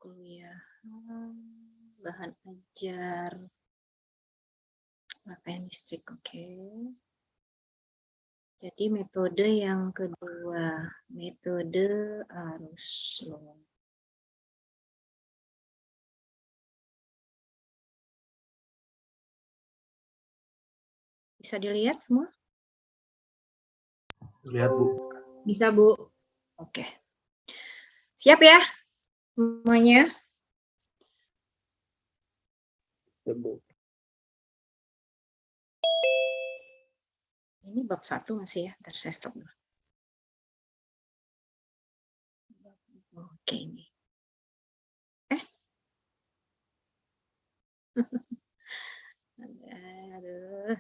kuliah. Bahan ajar pakaian listrik, oke. Jadi metode yang kedua, metode arus loop. Bisa dilihat semua? Lihat, Bu. Bisa, Bu. Oke. Siap ya semuanya? Ya, Bu. Ini bab 1 masih ya, ntar saya stop dulu. Oke, ini. Aduh.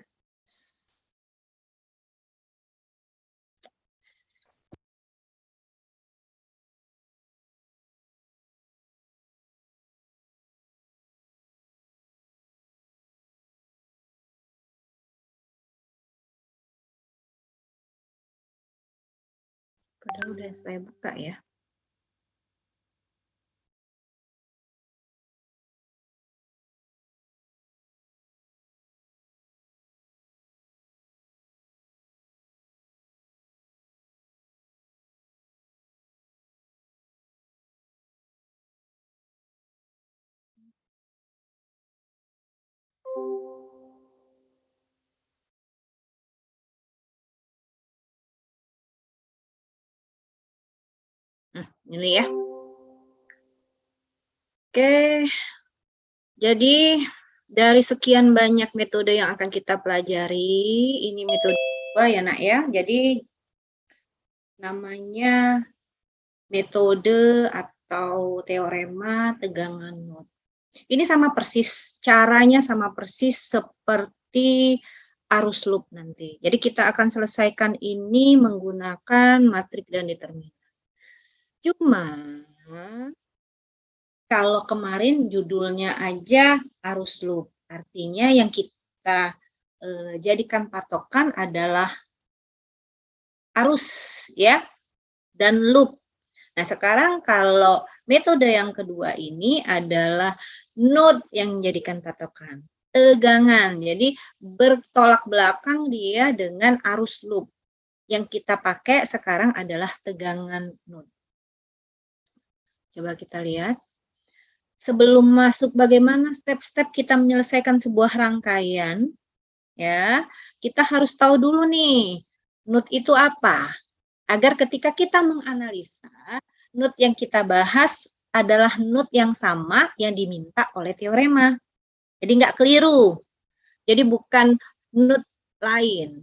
Padahal udah saya buka ya. Ini ya. Oke. Jadi dari sekian banyak metode yang akan kita pelajari, ini metode kedua ya Nak ya. Jadi namanya metode atau teorema tegangan Newton. Ini sama persis, caranya sama persis seperti arus loop nanti. Jadi kita akan selesaikan ini menggunakan matrik dan determinan. Cuma kalau kemarin judulnya aja arus loop, artinya yang kita jadikan patokan adalah arus ya dan loop. Nah, sekarang kalau metode yang kedua ini adalah node yang menjadikan patokan, tegangan. Jadi bertolak belakang dia dengan arus loop. Yang kita pakai sekarang adalah tegangan node. Coba kita lihat. Sebelum masuk bagaimana step-step kita menyelesaikan sebuah rangkaian, ya, kita harus tahu dulu nih, node itu apa? Agar ketika kita menganalisa, node yang kita bahas adalah node yang sama yang diminta oleh teorema. Jadi nggak keliru. Jadi bukan node lain.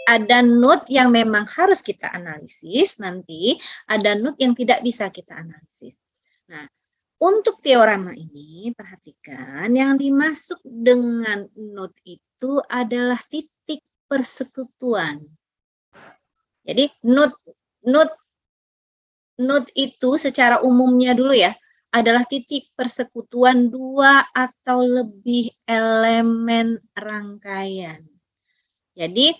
Ada node yang memang harus kita analisis, nanti ada node yang tidak bisa kita analisis. Nah, untuk teorema ini, perhatikan yang dimaksud dengan node itu adalah titik persekutuan. Jadi node itu secara umumnya dulu ya, adalah titik persekutuan dua atau lebih elemen rangkaian. Jadi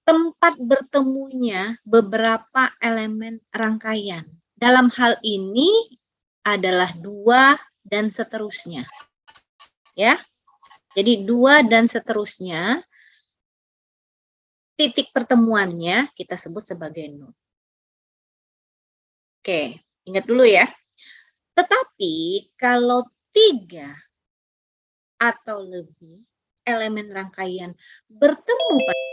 tempat bertemunya beberapa elemen rangkaian. Dalam hal ini adalah dua dan seterusnya. Ya. Jadi dua dan seterusnya, titik pertemuannya kita sebut sebagai node. Oke, ingat dulu ya. Tetapi kalau 3 atau lebih elemen rangkaian bertemu pada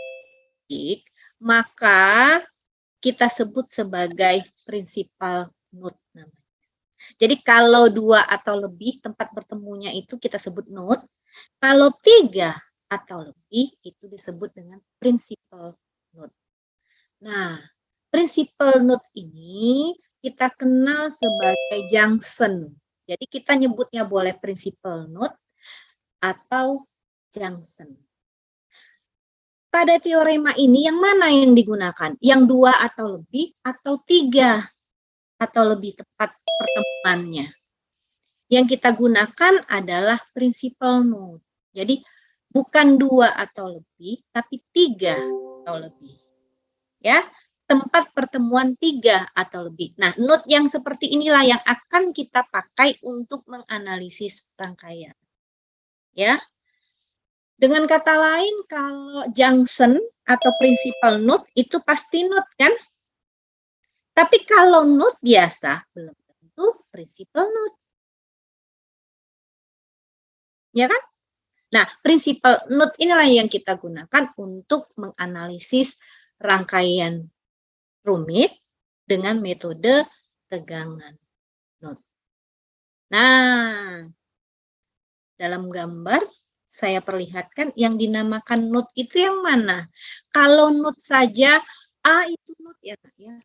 titik, maka kita sebut sebagai prinsipal node namanya. Jadi kalau 2 atau lebih tempat bertemunya itu kita sebut node. Kalau 3 atau lebih itu disebut dengan principal node. Nah, principal node ini kita kenal sebagai junction. Jadi kita nyebutnya boleh principal node atau junction. Pada teorema ini yang mana yang digunakan? Yang 2 atau lebih atau 3 atau lebih tepat pertemuannya. Yang kita gunakan adalah principal node. Jadi bukan 2 atau lebih, tapi 3 atau lebih. Ya, tempat pertemuan 3 atau lebih. Nah, node yang seperti inilah yang akan kita pakai untuk menganalisis rangkaian. Ya. Dengan kata lain, kalau junction atau principal node itu pasti node kan? Tapi kalau node biasa, belum tentu principal node. Ya kan? Nah, principal node inilah yang kita gunakan untuk menganalisis rangkaian rumit dengan metode tegangan node. Nah, dalam gambar saya perlihatkan yang dinamakan node itu yang mana? Kalau node saja, A itu node ya, ya.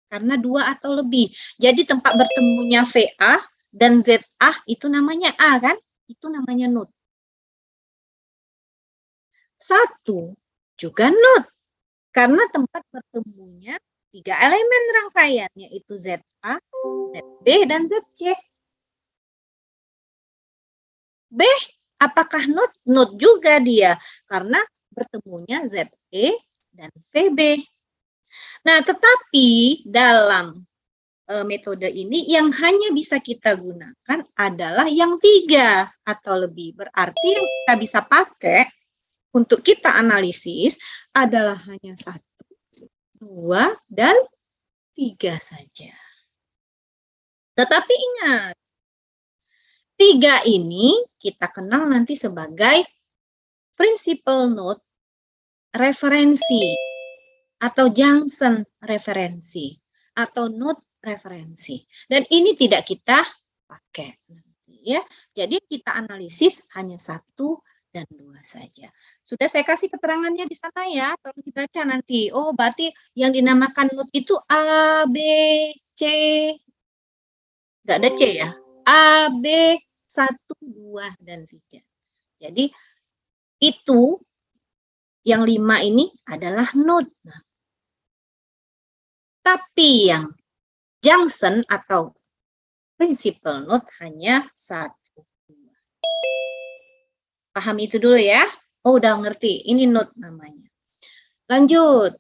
Karena 2 atau lebih. Jadi tempat bertemunya VA dan ZA itu namanya A kan? Itu namanya node. 1 juga node. Karena tempat bertemunya 3 elemen rangkaian, yaitu ZA, ZB, dan ZC. B, apakah node? Node juga dia, karena bertemunya ZE dan VB. Nah, tetapi dalam metode ini yang hanya bisa kita gunakan adalah yang 3 atau lebih. Berarti yang kita bisa pakai untuk kita analisis adalah hanya 1, 2, dan 3 saja. Tetapi ingat, 3 ini kita kenal nanti sebagai principal node referensi atau junction referensi atau node referensi. Dan ini tidak kita pakai nanti ya. Jadi kita analisis hanya 1 dan 2 saja. Sudah saya kasih keterangannya di sana ya, tolong dibaca nanti. Oh, berarti yang dinamakan node itu A, B, C. Enggak ada C ya. A, B, 1, 2, dan 3. Jadi itu yang 5 ini adalah node. Nah, tapi yang junction atau principal node hanya 1. Paham itu dulu ya? Oh, udah ngerti. Ini node namanya. Lanjut.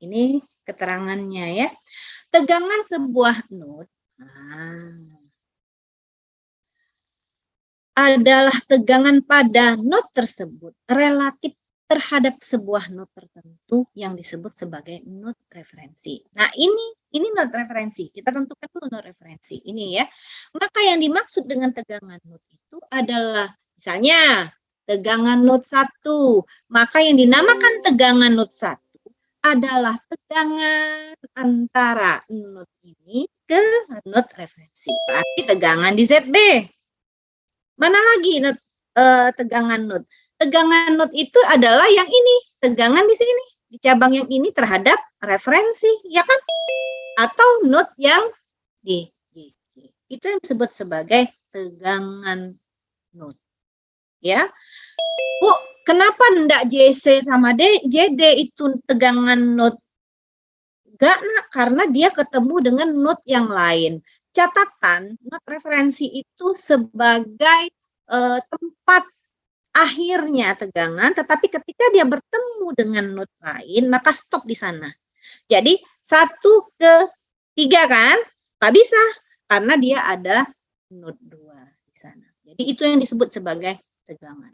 Ini keterangannya ya. Tegangan sebuah node adalah tegangan pada node tersebut relatif terhadap sebuah node tertentu yang disebut sebagai node referensi. Nah, ini node referensi. Kita tentukan dulu node referensi ini ya. Maka yang dimaksud dengan tegangan node itu adalah misalnya tegangan node 1. Maka yang dinamakan tegangan node 1 adalah tegangan antara node ini ke node referensi. Berarti tegangan di ZB. Mana lagi node, tegangan node? Tegangan node itu adalah yang ini, tegangan di sini, di cabang yang ini terhadap referensi, ya kan? Atau node yang di JC. Itu yang disebut sebagai tegangan node. Ya. Bu, kenapa enggak JC sama JD itu tegangan node? Enggak, nak, karena dia ketemu dengan node yang lain. Catatan, node referensi itu sebagai tempat akhirnya tegangan, tetapi ketika dia bertemu dengan node lain, maka stop di sana. Jadi 1 ke 3 kan? Nggak bisa, karena dia ada node 2 di sana. Jadi itu yang disebut sebagai tegangan.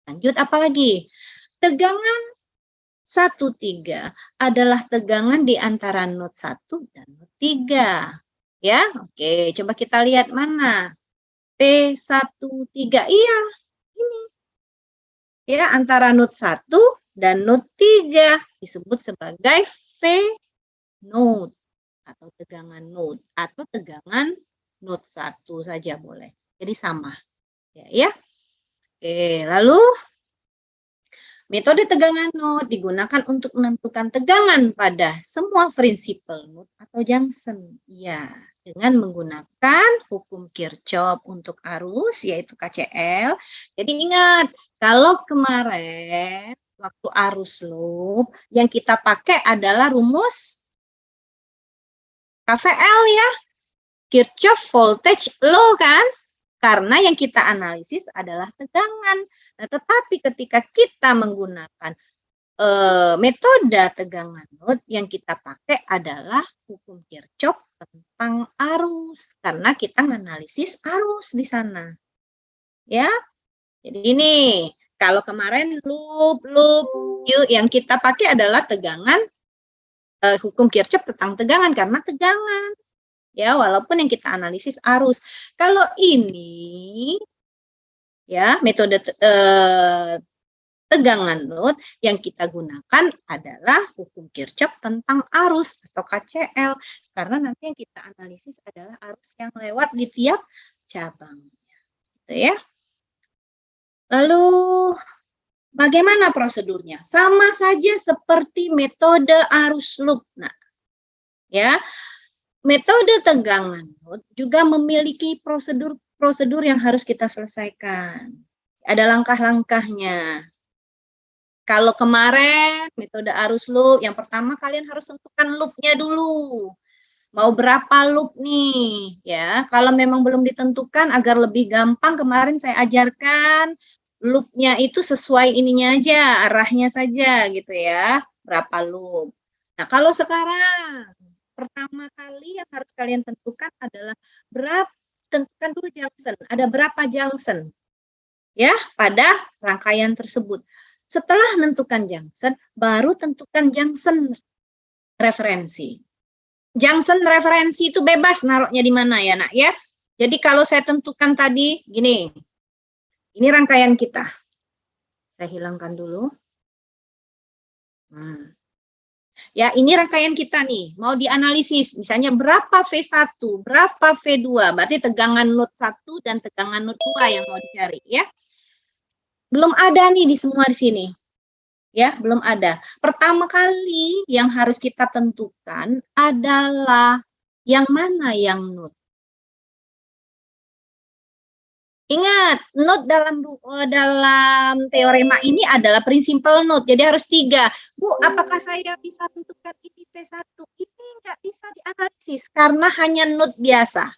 Lanjut, apa lagi? Tegangan 1,3 adalah tegangan di antara node 1 dan node 3. Ya, oke, coba kita lihat mana. P13, iya, ini. Ya, antara node 1 dan node 3 disebut sebagai V node atau tegangan node atau tegangan node 1 saja boleh. Jadi sama. Ya. Oke, lalu metode tegangan node digunakan untuk menentukan tegangan pada semua principal node atau junction. Ya, dengan menggunakan hukum Kirchhoff untuk arus, yaitu KCL. Jadi ingat, kalau kemarin waktu arus loop, yang kita pakai adalah rumus KVL ya, Kirchhoff Voltage Law kan? Karena yang kita analisis adalah tegangan. Nah, tetapi ketika kita menggunakan metode tegangan nut yang kita pakai adalah hukum Kirchhoff tentang arus, karena kita menganalisis arus di sana. Ya, jadi ini kalau kemarin loop, yang kita pakai adalah tegangan, hukum Kirchhoff tentang tegangan, karena tegangan. Ya, walaupun yang kita analisis arus. Kalau ini, ya, metode tegangan nut yang kita gunakan adalah hukum Kirchhoff tentang arus atau KCL, karena nanti yang kita analisis adalah arus yang lewat di tiap cabang. Gitu ya. Lalu bagaimana prosedurnya? Sama saja seperti metode arus loop. Nah, ya, metode tegangan nut juga memiliki prosedur yang harus kita selesaikan. Ada langkah-langkahnya. Kalau kemarin metode arus loop, yang pertama kalian harus tentukan loopnya dulu. Mau berapa loop nih? Ya, kalau memang belum ditentukan agar lebih gampang, kemarin saya ajarkan loopnya itu sesuai ininya aja, arahnya saja gitu ya. Berapa loop? Nah, kalau sekarang pertama kali yang harus kalian tentukan adalah tentukan dulu junction. Ada berapa junction? Ya, pada rangkaian tersebut. Setelah menentukan junction, baru tentukan junction referensi. Junction referensi itu bebas naruhnya di mana ya, Nak ya. Jadi kalau saya tentukan tadi gini. Ini rangkaian kita. Saya hilangkan dulu. Ya, ini rangkaian kita nih. Mau dianalisis misalnya berapa V1, berapa V2, berarti tegangan nut 1 dan tegangan nut 2 yang mau dicari ya. Belum ada nih di semua di sini. Ya, belum ada. Pertama kali yang harus kita tentukan adalah yang mana yang nut. Ingat, nut dalam teorema ini adalah prinsipal nut, jadi harus 3. Bu, apakah saya bisa tentukan ini P1? Ini nggak bisa dianalisis karena hanya nut biasa.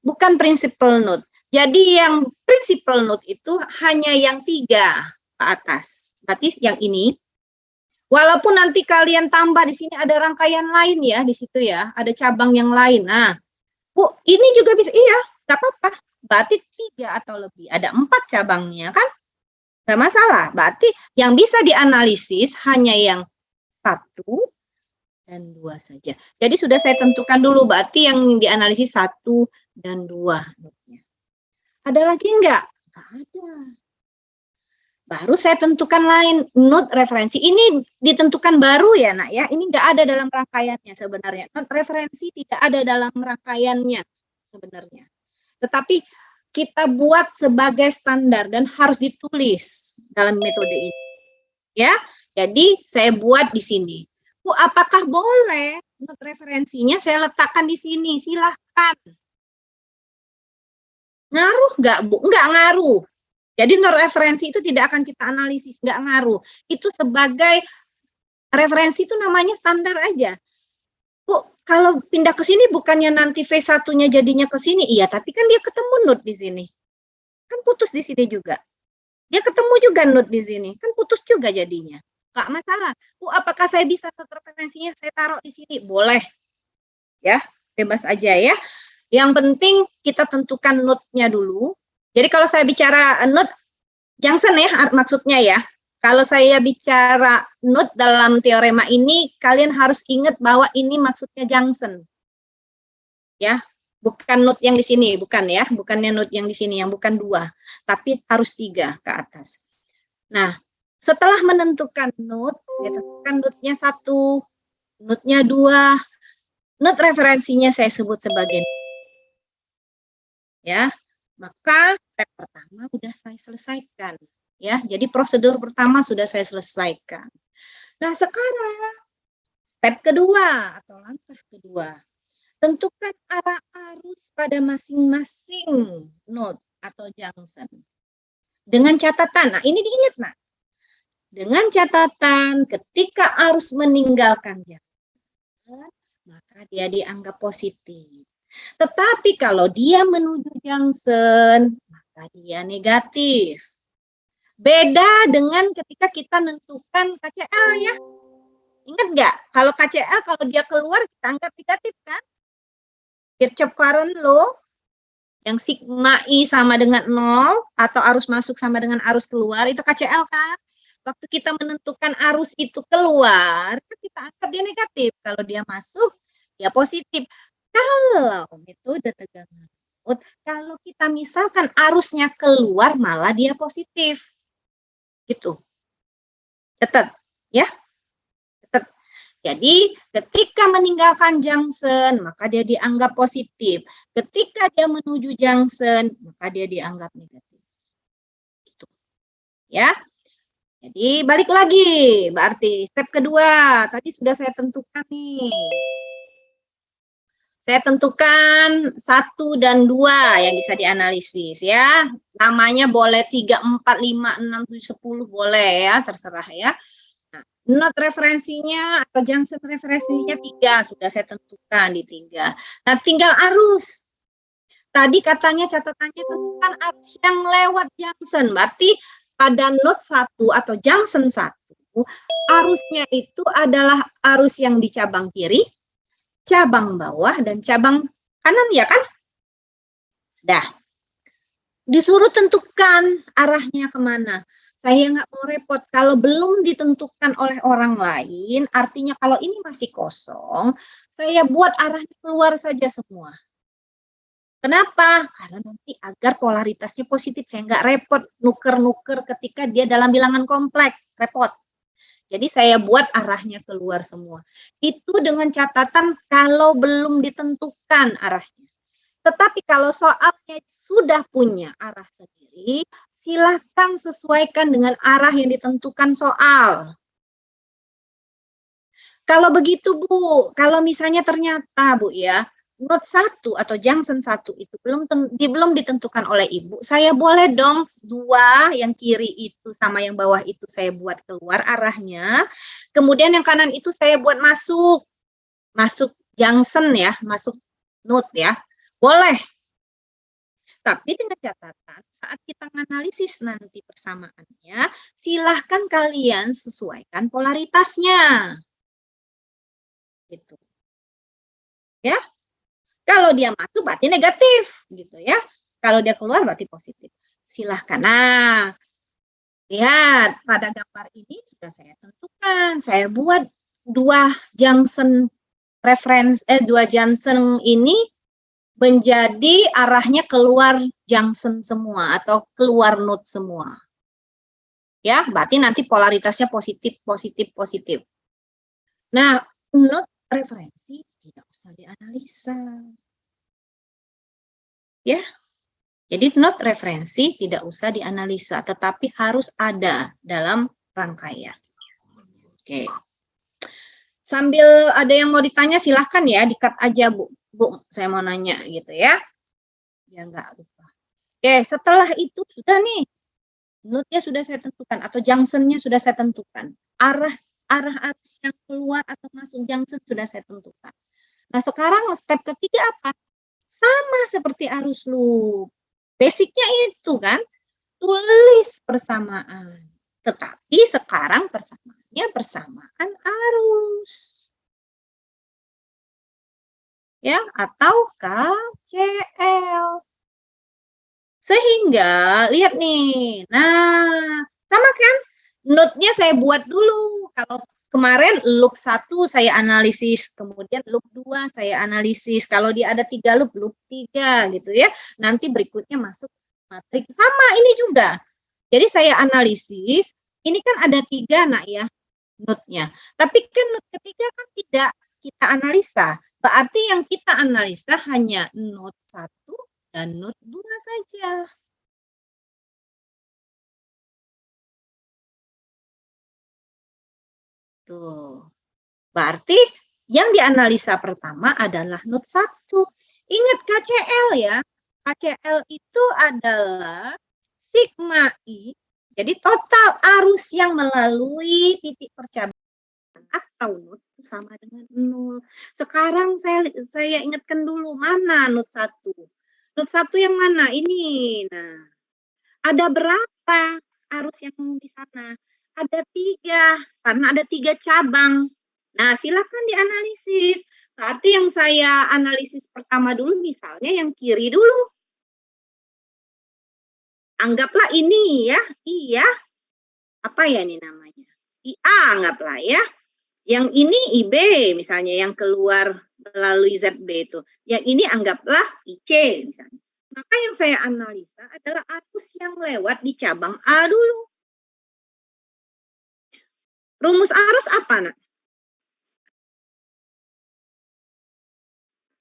Bukan prinsipal nut. Jadi yang prinsipal nut itu hanya yang 3 ke atas. Berarti yang ini. Walaupun nanti kalian tambah di sini ada rangkaian lain ya di situ ya, ada cabang yang lain. Nah, Bu, ini juga bisa, iya, nggak apa-apa. Berarti 3 atau lebih, ada 4 cabangnya kan? Nggak masalah. Berarti yang bisa dianalisis hanya yang 1 dan 2 saja. Jadi sudah saya tentukan dulu, berarti yang dianalisis 1 dan 2. Ada lagi nggak? Nggak ada. Baru saya tentukan lain, nut referensi. Ini ditentukan baru ya, Nak ya. Ini nggak ada dalam rangkaiannya sebenarnya. Nut referensi tidak ada dalam rangkaiannya sebenarnya. Tetapi kita buat sebagai standar dan harus ditulis dalam metode ini. Ya, jadi saya buat di sini. Bu, apakah boleh nut referensinya saya letakkan di sini? Silahkan. Ngaruh nggak, Bu? Nggak ngaruh. Jadi nut referensi itu tidak akan kita analisis, nggak ngaruh. Itu sebagai referensi itu namanya standar aja. Bu, kalau pindah ke sini bukannya nanti V1-nya jadinya ke sini? Iya, tapi kan dia ketemu nut di sini. Kan putus di sini juga. Dia ketemu juga nut di sini. Kan putus juga jadinya. Nggak masalah. Bu, apakah saya bisa nut referensinya saya taruh di sini? Boleh. Ya, bebas aja ya. Yang penting kita tentukan nutnya dulu. Jadi kalau saya bicara nut junction ya maksudnya ya. Kalau saya bicara nut dalam teorema ini, kalian harus ingat bahwa ini maksudnya junction. Ya, bukan nut yang di sini, bukan ya. Bukannya nut yang di sini, yang bukan 2. Tapi harus 3 ke atas. Nah, setelah menentukan nut, saya tentukan nutnya 1, nutnya 2. Nut referensinya saya sebut sebagai ya. Maka step pertama sudah saya selesaikan. Ya, jadi prosedur pertama sudah saya selesaikan. Nah, sekarang step kedua atau langkah kedua. Tentukan arah arus pada masing-masing node atau junction. Dengan catatan, nah ini diingat, nah. Dengan catatan ketika arus meninggalkan junction, maka dia dianggap positif. Tetapi kalau dia menuju junction, maka dia negatif. Beda dengan ketika kita menentukan KCL ya. Ingat nggak? Kalau KCL kalau dia keluar kita anggap negatif kan? Kirchhoff current law yang sigma I sama dengan 0 atau arus masuk sama dengan arus keluar itu KCL kan? Waktu kita menentukan arus itu keluar, kita anggap dia negatif. Kalau dia masuk, dia positif. Kalau metode tegangan laut, kalau kita misalkan arusnya keluar, malah dia positif. Gitu. Catat, ya. Catat. Jadi, ketika meninggalkan junction, maka dia dianggap positif. Ketika dia menuju junction, maka dia dianggap negatif. Gitu. Ya. Jadi balik lagi, berarti step kedua tadi sudah saya tentukan nih. Saya tentukan 1 dan 2 yang bisa dianalisis ya. Namanya boleh 3, 4, 5, 6, 7, 10 boleh ya, terserah ya. Nah, node referensinya atau junction referensinya 3, sudah saya tentukan di 3. Nah, tinggal arus. Tadi katanya catatannya tentukan arus yang lewat junction, berarti pada node 1 atau junction 1, arusnya itu adalah arus yang di cabang kiri, cabang bawah, dan cabang kanan, ya kan? Dah. Disuruh tentukan arahnya kemana. Saya nggak mau repot. Kalau belum ditentukan oleh orang lain, artinya kalau ini masih kosong, saya buat arahnya keluar saja semua. Kenapa? Karena nanti agar polaritasnya positif, saya nggak repot nuker-nuker ketika dia dalam bilangan kompleks, repot. Jadi saya buat arahnya keluar semua. Itu dengan catatan kalau belum ditentukan arahnya. Tetapi kalau soalnya sudah punya arah sendiri, silakan sesuaikan dengan arah yang ditentukan soal. Kalau begitu Bu, kalau misalnya ternyata Bu ya, node 1 atau junction 1 itu belum ditentukan oleh Ibu, saya boleh dong 2 yang kiri itu sama yang bawah itu saya buat keluar arahnya, kemudian yang kanan itu saya buat masuk junction ya, masuk node ya, boleh. Tapi dengan catatan saat kita menganalisis nanti persamaannya, silahkan kalian sesuaikan polaritasnya. Gitu. Ya. Kalau dia masuk berarti negatif gitu ya. Kalau dia keluar berarti positif. Silahkan. Nah, lihat pada gambar ini sudah saya tentukan. Saya buat 2 junction ini menjadi arahnya keluar junction semua atau keluar node semua. Ya, berarti nanti polaritasnya positif, positif, positif. Nah, node referensi tidak usah dianalisa. Ya, jadi node referensi tidak usah dianalisa, tetapi harus ada dalam rangkaian. Oke. Sambil ada yang mau ditanya, silahkan ya, di-cut aja Bu. Bu, saya mau nanya gitu ya. Biar nggak lupa. Oke, setelah itu sudah nih, node-nya sudah saya tentukan atau junction-nya sudah saya tentukan. Arah arus yang keluar atau masuk junction sudah saya tentukan. Nah, sekarang step ketiga apa? Sama seperti arus loop. Basicnya itu kan, tulis persamaan. Tetapi sekarang persamaannya persamaan arus. Ya, atau KCL. Sehingga, lihat nih, nah, sama kan? Node-nya saya buat dulu. Kalau kemarin loop 1 saya analisis, kemudian loop 2 saya analisis. Kalau dia ada 3 loop 3 gitu ya. Nanti berikutnya masuk matriks. Sama ini juga. Jadi saya analisis, ini kan ada 3 nak ya node-nya. Tapi kan node ketiga kan tidak kita analisa. Berarti yang kita analisa hanya node 1 dan node 2 saja. Tuh. Berarti yang dianalisa pertama adalah node 1. Ingat KCL ya. KCL itu adalah sigma I. Jadi total arus yang melalui titik percabangan atau node itu sama dengan 0. Sekarang saya ingatkan dulu mana node 1. Node 1 yang mana? Ini. Nah, ada berapa? arus yang di sana? Ada 3, karena ada 3 cabang. Nah, silakan dianalisis. Berarti yang saya analisis pertama dulu misalnya yang kiri dulu. Anggaplah ini ya, I ya. Apa ya ini namanya? IA anggaplah ya. Yang ini IB misalnya yang keluar melalui ZB itu. Yang ini anggaplah IC misalnya. Maka yang saya analisa adalah arus yang lewat di cabang A dulu. Rumus arus apa, Nak?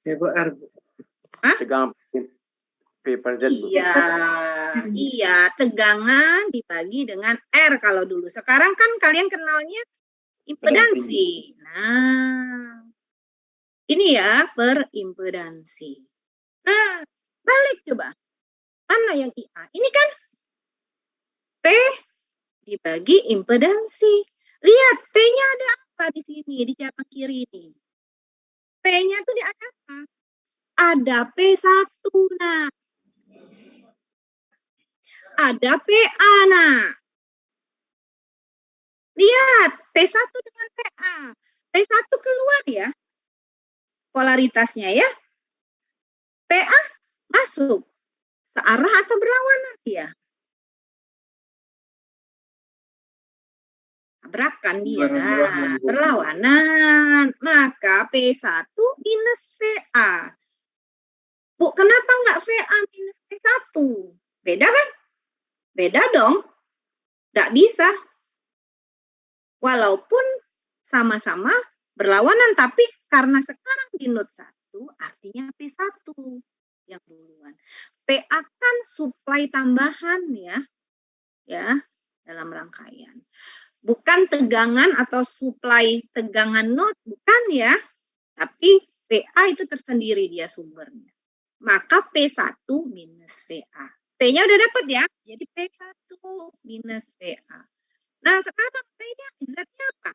CPR. Hah? Tegangan P per Z. Iya, tegangan dibagi dengan R kalau dulu. Sekarang kan kalian kenalnya impedansi. Nah, ini ya perimpedansi. Nah, balik coba. Mana yang IA? Ini kan P dibagi impedansi. Lihat, P-nya ada apa di sini, di cabang kiri ini? P-nya tuh ada apa? Ada P1, nah. Ada PA, nah. Lihat, P1 dengan PA. P1 keluar ya, polaritasnya ya. PA masuk. Searah atau berlawanan dia? Tabrakan dia. Berlawanan. Maka P1 minus VA. Bu, kenapa nggak VA minus P1? Beda kan? Beda dong. Nggak bisa. Walaupun sama-sama berlawanan, tapi karena sekarang di node 1, artinya P1 yang duluan. PA kan suplai tambahan ya, dalam rangkaian. Bukan tegangan atau suplai tegangan node, bukan ya. Tapi PA itu tersendiri dia sumbernya. Maka P1 minus VA. P-nya udah dapat ya. Jadi P1 minus VA. Nah, sekarang P-nya Z-nya apa?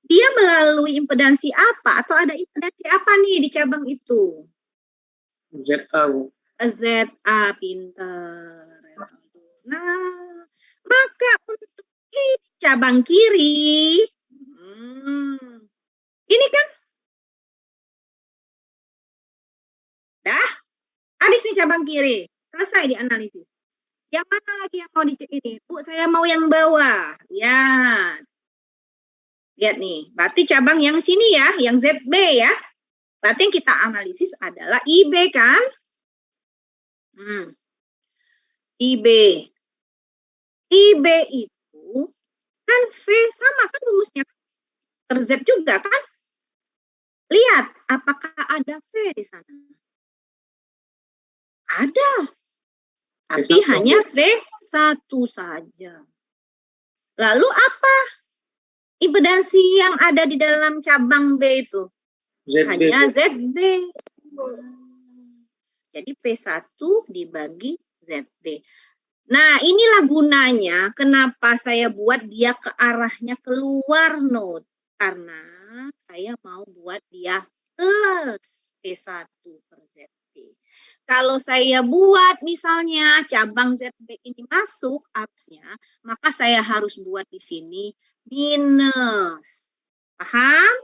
Dia melalui impedansi apa? Atau ada impedansi apa nih di cabang itu? ZA. ZA, pinter. Nah, maka untuk cabang kiri, ini kan dah habis nih cabang kiri, selesai dianalisis. Yang mana lagi yang mau dicek ini? Bu, saya mau yang bawah. Ya, lihat nih, berarti cabang yang sini ya, yang ZB ya. Berarti yang kita analisis adalah IB kan? IB. IB itu kan V sama kan rumusnya, per Z juga kan? Lihat, apakah ada V di sana? Ada. Tapi hanya V1 saja. Lalu apa impedansi yang ada di dalam cabang B itu? ZB. Hanya ZB. Jadi P1 dibagi ZB. Nah, inilah gunanya kenapa saya buat dia ke arahnya keluar node. Karena saya mau buat dia plus P1 per ZB. Kalau saya buat misalnya cabang ZB ini masuk arusnya, maka saya harus buat di sini minus. Paham?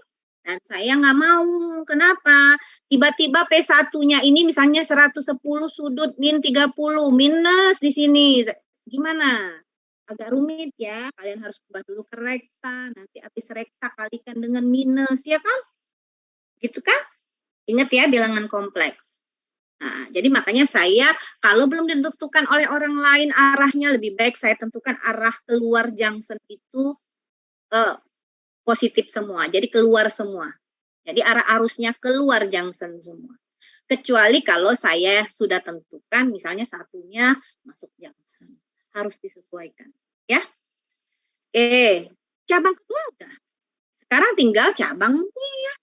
Dan saya nggak mau. Kenapa? Tiba-tiba P1-nya ini misalnya 110 sudut min 30 minus di sini. Gimana? Agak rumit ya. Kalian harus ubah dulu ke rekta. Nanti habis rekta kalikan dengan minus, ya kan? Gitu kan? Ingat ya, bilangan kompleks. Nah, jadi makanya saya kalau belum ditentukan oleh orang lain arahnya, lebih baik saya tentukan arah keluar junction itu positif semua, jadi keluar semua. Jadi arah arusnya keluar junction semua. Kecuali kalau saya sudah tentukan misalnya satunya masuk junction. Harus disesuaikan. Ya. Oke, cabang kedua udah. Sekarang tinggal cabang ini ya.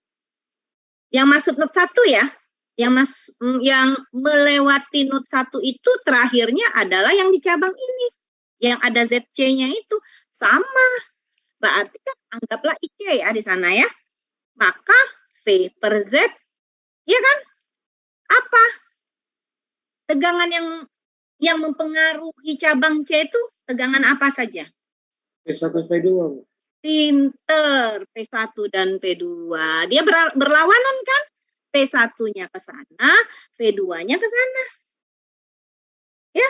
Yang masuk node 1 ya. Yang melewati node 1 itu terakhirnya adalah yang di cabang ini. Yang ada ZC-nya itu sama. Berarti kan anggaplah IC ya di sana ya. Maka V per Z, ya kan? Apa? Tegangan yang mempengaruhi cabang C itu Tegangan apa saja? P1, P2. Pinter, P1 dan P2. Dia berlawanan kan? P1-nya ke sana, P2-nya ke sana. Ya.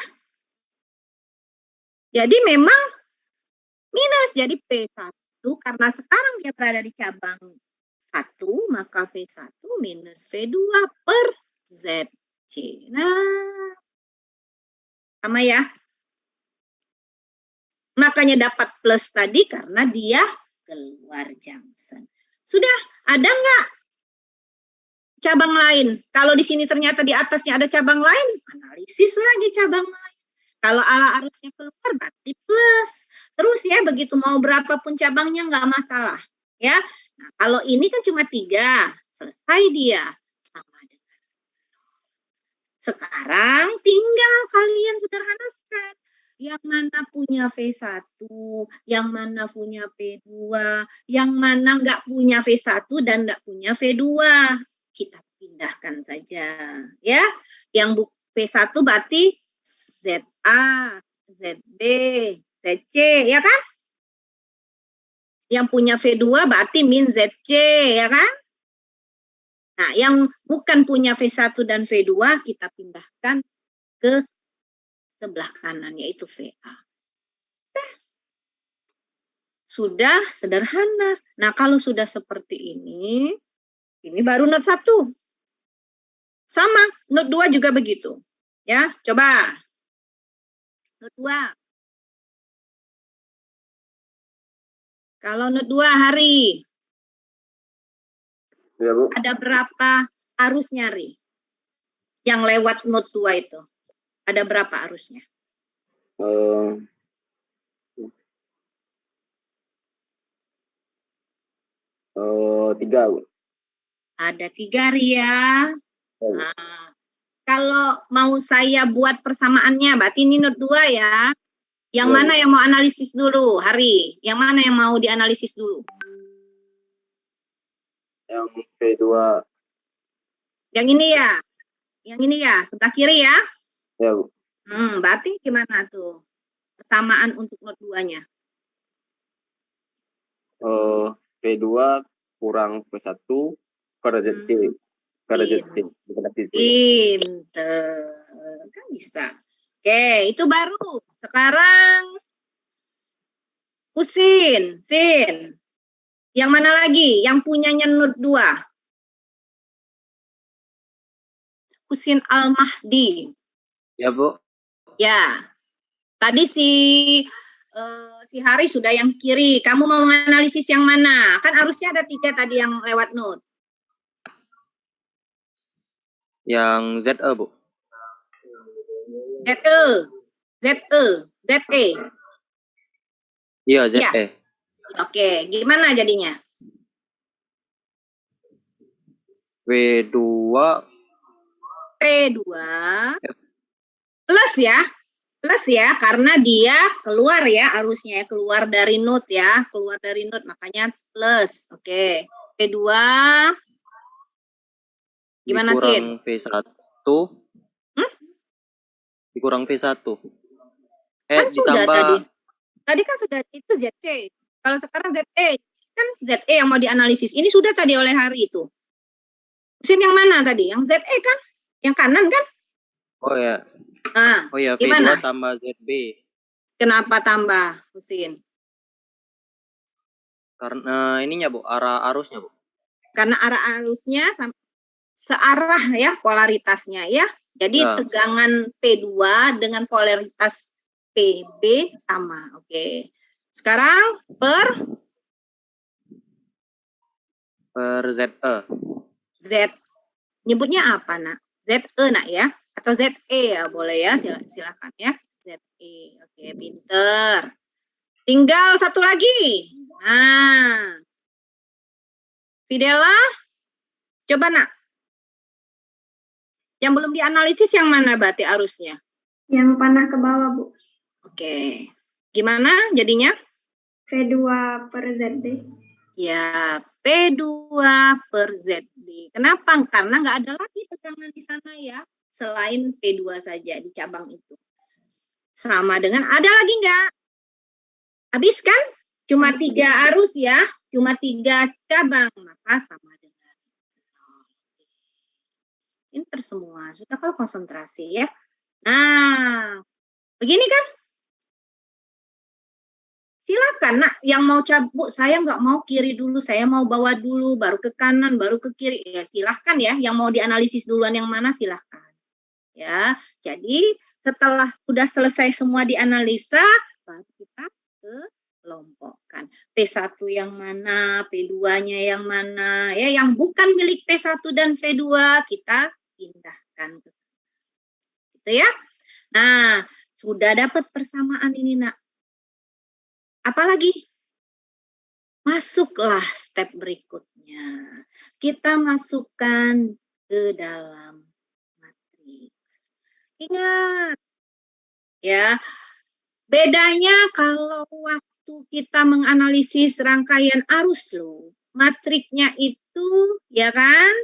Jadi memang minus. Jadi P1 karena sekarang dia berada di cabang 1, maka V1 minus V2 per ZC. Nah, sama ya. Makanya dapat plus tadi karena dia keluar junction. Sudah, ada nggak cabang lain? Kalau di sini ternyata di atasnya ada cabang lain, analisis lagi cabang lain. Kalau arusnya keluar berarti plus. Terus ya, begitu mau berapapun cabangnya nggak masalah. Ya, nah, kalau ini kan cuma 3, selesai dia sama dengan. Sekarang tinggal kalian sederhanakan. Yang mana punya V1, yang mana punya P2, yang mana nggak punya V1 dan nggak punya V2. Kita pindahkan saja. Ya, yang V1 berarti ZA, ZB, ZC, ya kan? Yang punya V2 berarti min ZC, ya kan? Nah, yang bukan punya V1 dan V2 kita pindahkan ke sebelah kanan, yaitu VA. Sudah sederhana. Nah, kalau sudah seperti ini baru note 1. Sama, note 2 juga begitu. Ya, coba. Note 2. Kalau note 2 hari. Ya, Bu. Ada berapa arusnya, Ri? Yang lewat note 2 itu. Ada berapa arusnya? 3, Bu. Ada 3, Ria. Nah, kalau mau saya buat persamaannya, berarti ini note 2 ya. Yang mana yang mau analisis dulu, Hari? Yang mana yang mau dianalisis dulu? Yang P2. Yang ini ya? Yang ini ya? Sebelah kiri ya? Ya, Bu. Berarti gimana tuh? Persamaan untuk note 2-nya. P2 kurang P1 per ZC. Per ZC. Pinter. Kan bisa. Oke, itu baru. Sekarang Husin, Sin. Yang mana lagi? Yang punyanya note 2. Husin Al-Mahdi. Ya, Bu. Ya. Tadi si Hari sudah yang kiri. Kamu mau menganalisis yang mana? Kan arusnya ada 3 tadi yang lewat note. Yang ZE, Bu. ZE. ZE. ZE. Iya, ZE. Ya. Oke, gimana jadinya? V2 plus ya. Plus ya, karena dia keluar ya arusnya, keluar dari node ya, keluar dari node, makanya plus. Oke, P2 gimana sih? Dikurang V1. Dikurang V1. Kan sudah ditambah tadi. Tadi kan sudah itu ZC. Kalau sekarang ZE, kan ZE yang mau dianalisis. Ini sudah tadi oleh Hari itu. Mesin yang mana tadi? Yang ZE kan? Yang kanan kan? Oh ya. Nah, oh ya, gimana? V2 tambah ZB. Kenapa tambah, Husin? Karena ininya, Bu, arah arusnya, Bu. Karena arah arusnya searah ya polaritasnya ya. Jadi tegangan P2 dengan polaritas PB sama. Oke. Sekarang per ZE. Z. Nyebutnya apa, Nak? ZE, Nak ya? Atau ZE ya, boleh ya, silakan ya. ZE. Oke, pinter. Tinggal satu lagi. Nah. Fidela, coba, Nak. Yang belum dianalisis yang mana berarti arusnya? Yang panah ke bawah, Bu. Oke. Gimana jadinya? V2 per ZD. Ya, P2 per ZD. Kenapa? Karena nggak ada lagi tegangan di sana ya. Selain P2 saja di cabang itu. sama dengan, ada lagi nggak? Habis kan? Cuma 3 arus ya, cuma 3 cabang, maka sama dengan 0. Pinter semua, sudah kalau konsentrasi ya. Nah, begini kan? Silakan, nak, yang mau cabut, saya nggak mau kiri dulu, saya mau bawa dulu, baru ke kanan, baru ke kiri. Ya silahkan ya, yang mau dianalisis duluan yang mana silahkan. Ya, jadi setelah sudah selesai semua dianalisa, baru kita kelompokkan. P1 yang mana, P2-nya yang mana, ya yang bukan milik P1 dan P2 kita pindahkan. Gitu ya. Nah, sudah dapat persamaan ini, nak. Apalagi? Masuklah step berikutnya. Kita masukkan ke dalam matriks. Ingat, ya, bedanya kalau waktu kita menganalisis rangkaian arus loop, matriknya itu, ya kan,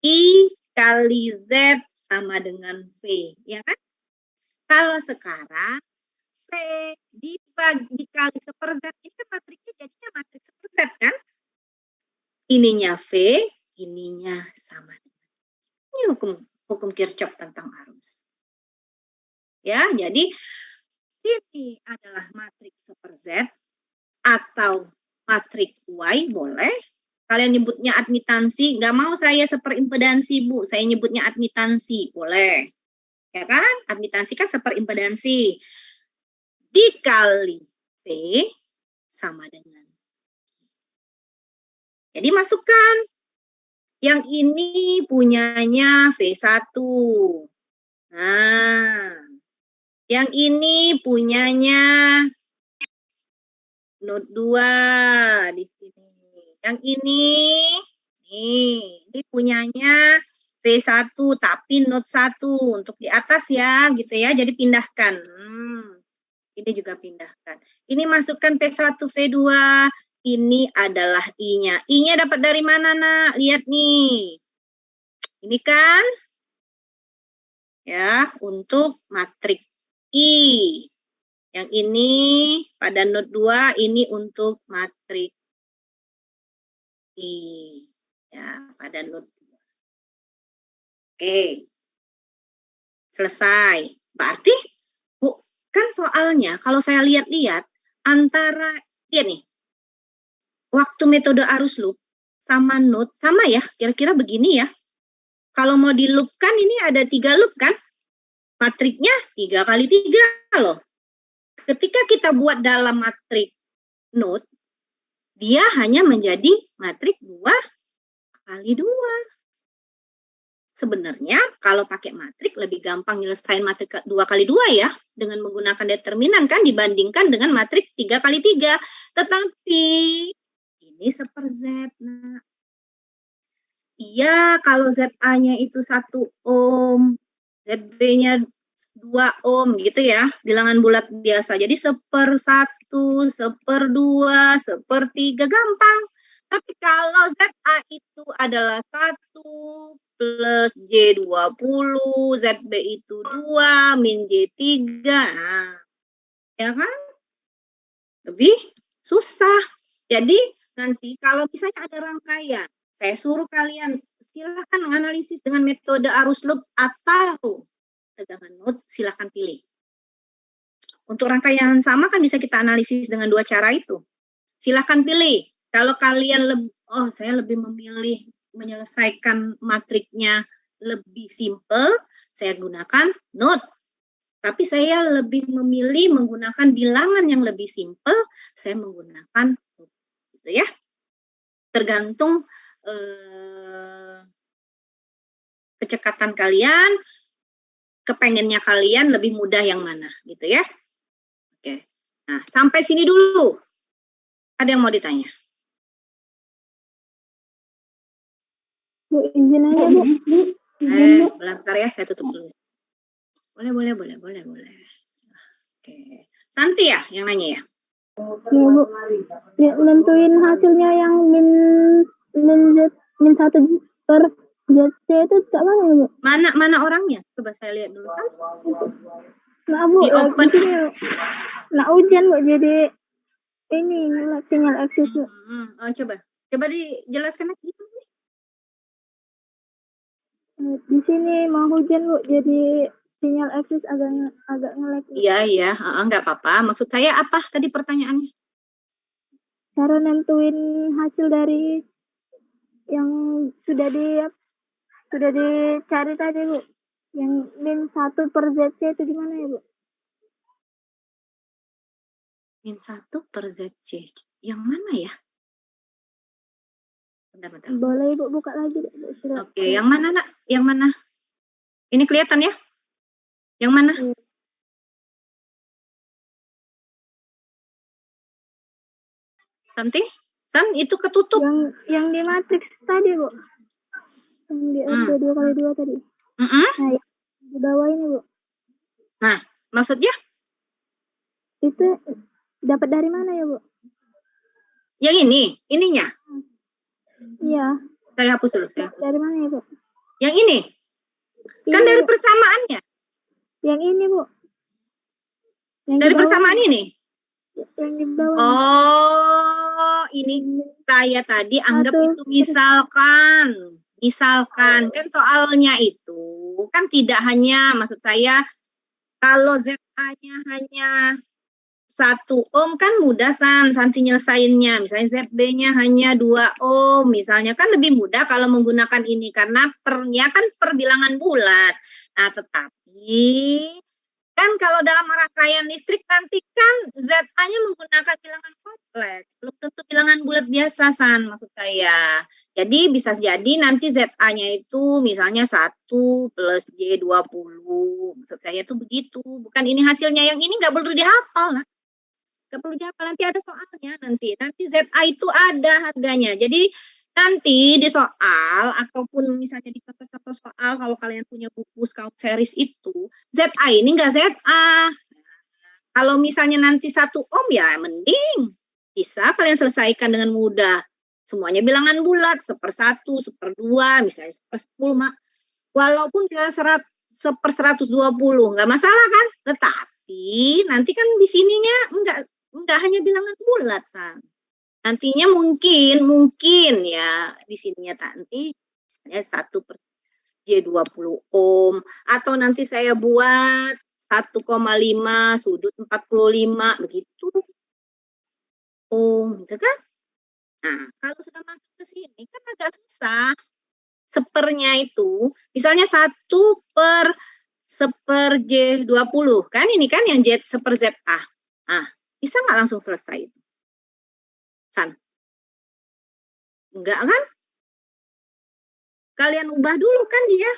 I kali Z sama dengan V, ya kan? Kalau sekarang P dikali seper Z, ini kan matriknya jadinya matriks seper Z kan? Ininya V, ininya sama. Ini hukum Kirchhoff tentang arus. Ya, jadi ini adalah matriks seper Z atau matriks Y, boleh. Kalian nyebutnya admitansi, nggak mau saya seperimpedansi, Bu. Saya nyebutnya admitansi, boleh. Ya kan? Admitansi kan seperimpedansi. Dikali V sama dengan. Jadi masukkan. Yang ini punyanya V1. Nah, yang ini punyanya node 2 di sini. Yang ini punyanya V1 tapi node 1 untuk di atas ya, gitu ya. Jadi pindahkan. Ini juga pindahkan. Ini masukkan P1 V2. Ini adalah I-nya. I-nya dapat dari mana, nak? Lihat nih. Ini kan ya untuk matrik I. Yang ini pada node 2, ini untuk matrik I. Ya, pada node 2. Oke. Selesai. Berarti, Bu, kan soalnya kalau saya lihat-lihat antara dia nih, waktu metode arus loop sama node sama ya, kira-kira begini ya. Kalau mau di loop kan ini ada 3 loop kan? Matriknya 3 kali 3 loh. Ketika kita buat dalam matrik node, dia hanya menjadi matrik 2 kali 2. Sebenarnya kalau pakai matrik lebih gampang nyelesain matrik 2 kali 2 ya, dengan menggunakan determinan kan dibandingkan dengan matrik 3 kali 3. Tetapi ini seper Z. Nah, iya, kalau ZA-nya itu 1 ohm, ZB-nya 2 ohm gitu ya, bilangan bulat biasa. Jadi seper 1, seper 2, seper 3, gampang. Tapi kalau ZA itu adalah 1 plus J20, ZB itu 2, min J3, nah, ya kan? Lebih susah. Jadi nanti kalau misalnya ada rangkaian, saya suruh kalian silakan menganalisis dengan metode arus loop atau tegangan node, silakan pilih. Untuk rangkaian sama kan bisa kita analisis dengan 2 cara itu. Silakan pilih. Kalau kalian saya lebih memilih menyelesaikan matriknya lebih simple, saya gunakan node. Tapi saya lebih memilih menggunakan bilangan yang lebih simple, saya menggunakan node. Gitu ya. Tergantung kecekatan kalian, kepengennya kalian lebih mudah yang mana, gitu ya. Oke. Nah, sampai sini dulu. Ada yang mau ditanya? Bu, izin aja, Bu. Bentar ya, saya tutup dulu. Boleh. Oke. Santi ya yang nanya ya? Iya, Bu. Ya, nentuin hasilnya yang min 1 per ZC itu cak mana ya, Bu? Mana orangnya? Coba saya lihat dulu, Santi. Nah, Bu, Di di open. sini, nah hujan, Bu, jadi ini sinyal akses, Bu. Oh, coba dijelaskan lagi. Di sini mau hujan, Bu, jadi sinyal akses agak nge-lag. Iya, nggak apa-apa. Maksud saya apa tadi pertanyaannya? Cara nentuin hasil dari yang sudah dicari tadi, Bu. Yang min 1 per ZC itu gimana ya, Bu? Min 1 per ZC. Yang mana ya? Bentar. Boleh Ibu buka lagi. Oke, yang mana, Nak? Yang mana? Ini kelihatan ya? Yang mana? Santi? San, itu ketutup. Yang di matrix tadi, Bu. Yang di RD 2x2 tadi. Nah, di bawah ini, Bu. Nah, maksudnya? Itu dapat dari mana ya, Bu? Yang ininya? Iya. Saya hapus dulu. Dari mana ya, Bu? Yang ini? Kan dari persamaannya. Yang ini, Bu. Yang dari persamaan ini? Yang di bawah. Oh, ini saya tadi anggap itu misalkan kan soalnya itu kan tidak hanya, maksud saya kalau ZA-nya hanya 1 ohm kan mudah Santi nyelesainnya, misalnya ZB-nya hanya 2 ohm misalnya, kan lebih mudah kalau menggunakan ini karena pernya kan perbilangan bulat. Nah, tetapi kan kalau dalam rangkaian listrik nanti kan ZA-nya menggunakan bilangan kompleks, belum tentu bilangan bulat biasa, San, maksud saya. Jadi bisa jadi nanti ZA-nya itu misalnya 1 plus J20, maksud saya itu begitu. Bukan ini hasilnya, yang ini nggak perlu dihafal, nah. Nggak perlu dihafal, nanti ada soalnya nanti ZA itu ada harganya. Jadi nanti di soal ataupun misalnya di contoh-contoh soal kalau kalian punya buku Scout series itu ZA ini enggak ZA. Kalau misalnya nanti 1 ohm ya mending bisa kalian selesaikan dengan mudah. Semuanya bilangan bulat, 1/1, 1/2, misalnya 1/10. Walaupun dia 1/120 enggak masalah kan? Tetapi nanti kan di sininya enggak hanya bilangan bulat, San. Nantinya mungkin ya di sininya nanti misalnya 1 per J20 ohm atau nanti saya buat 1,5 sudut 45 begitu ohm gitu kan. Nah, kalau sudah masuk ke sini kan agak susah. Sepernya itu misalnya 1 per J20 kan, ini kan yang Z seper ZA. Nah, bisa nggak langsung selesai itu? San? Enggak kan? Kalian ubah dulu kan dia.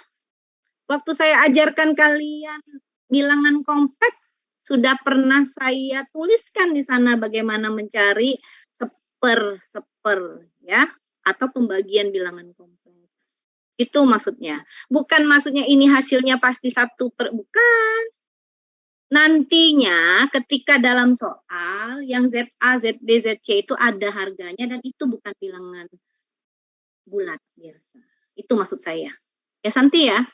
Waktu saya ajarkan kalian bilangan kompleks, sudah pernah saya tuliskan di sana bagaimana mencari seper ya, atau pembagian bilangan kompleks. Itu maksudnya. Bukan maksudnya ini hasilnya pasti 1 per, bukan. Nantinya ketika dalam soal yang ZA, ZB, ZC itu ada harganya dan itu bukan bilangan bulat biasa. Itu maksud saya. Ya Santi ya?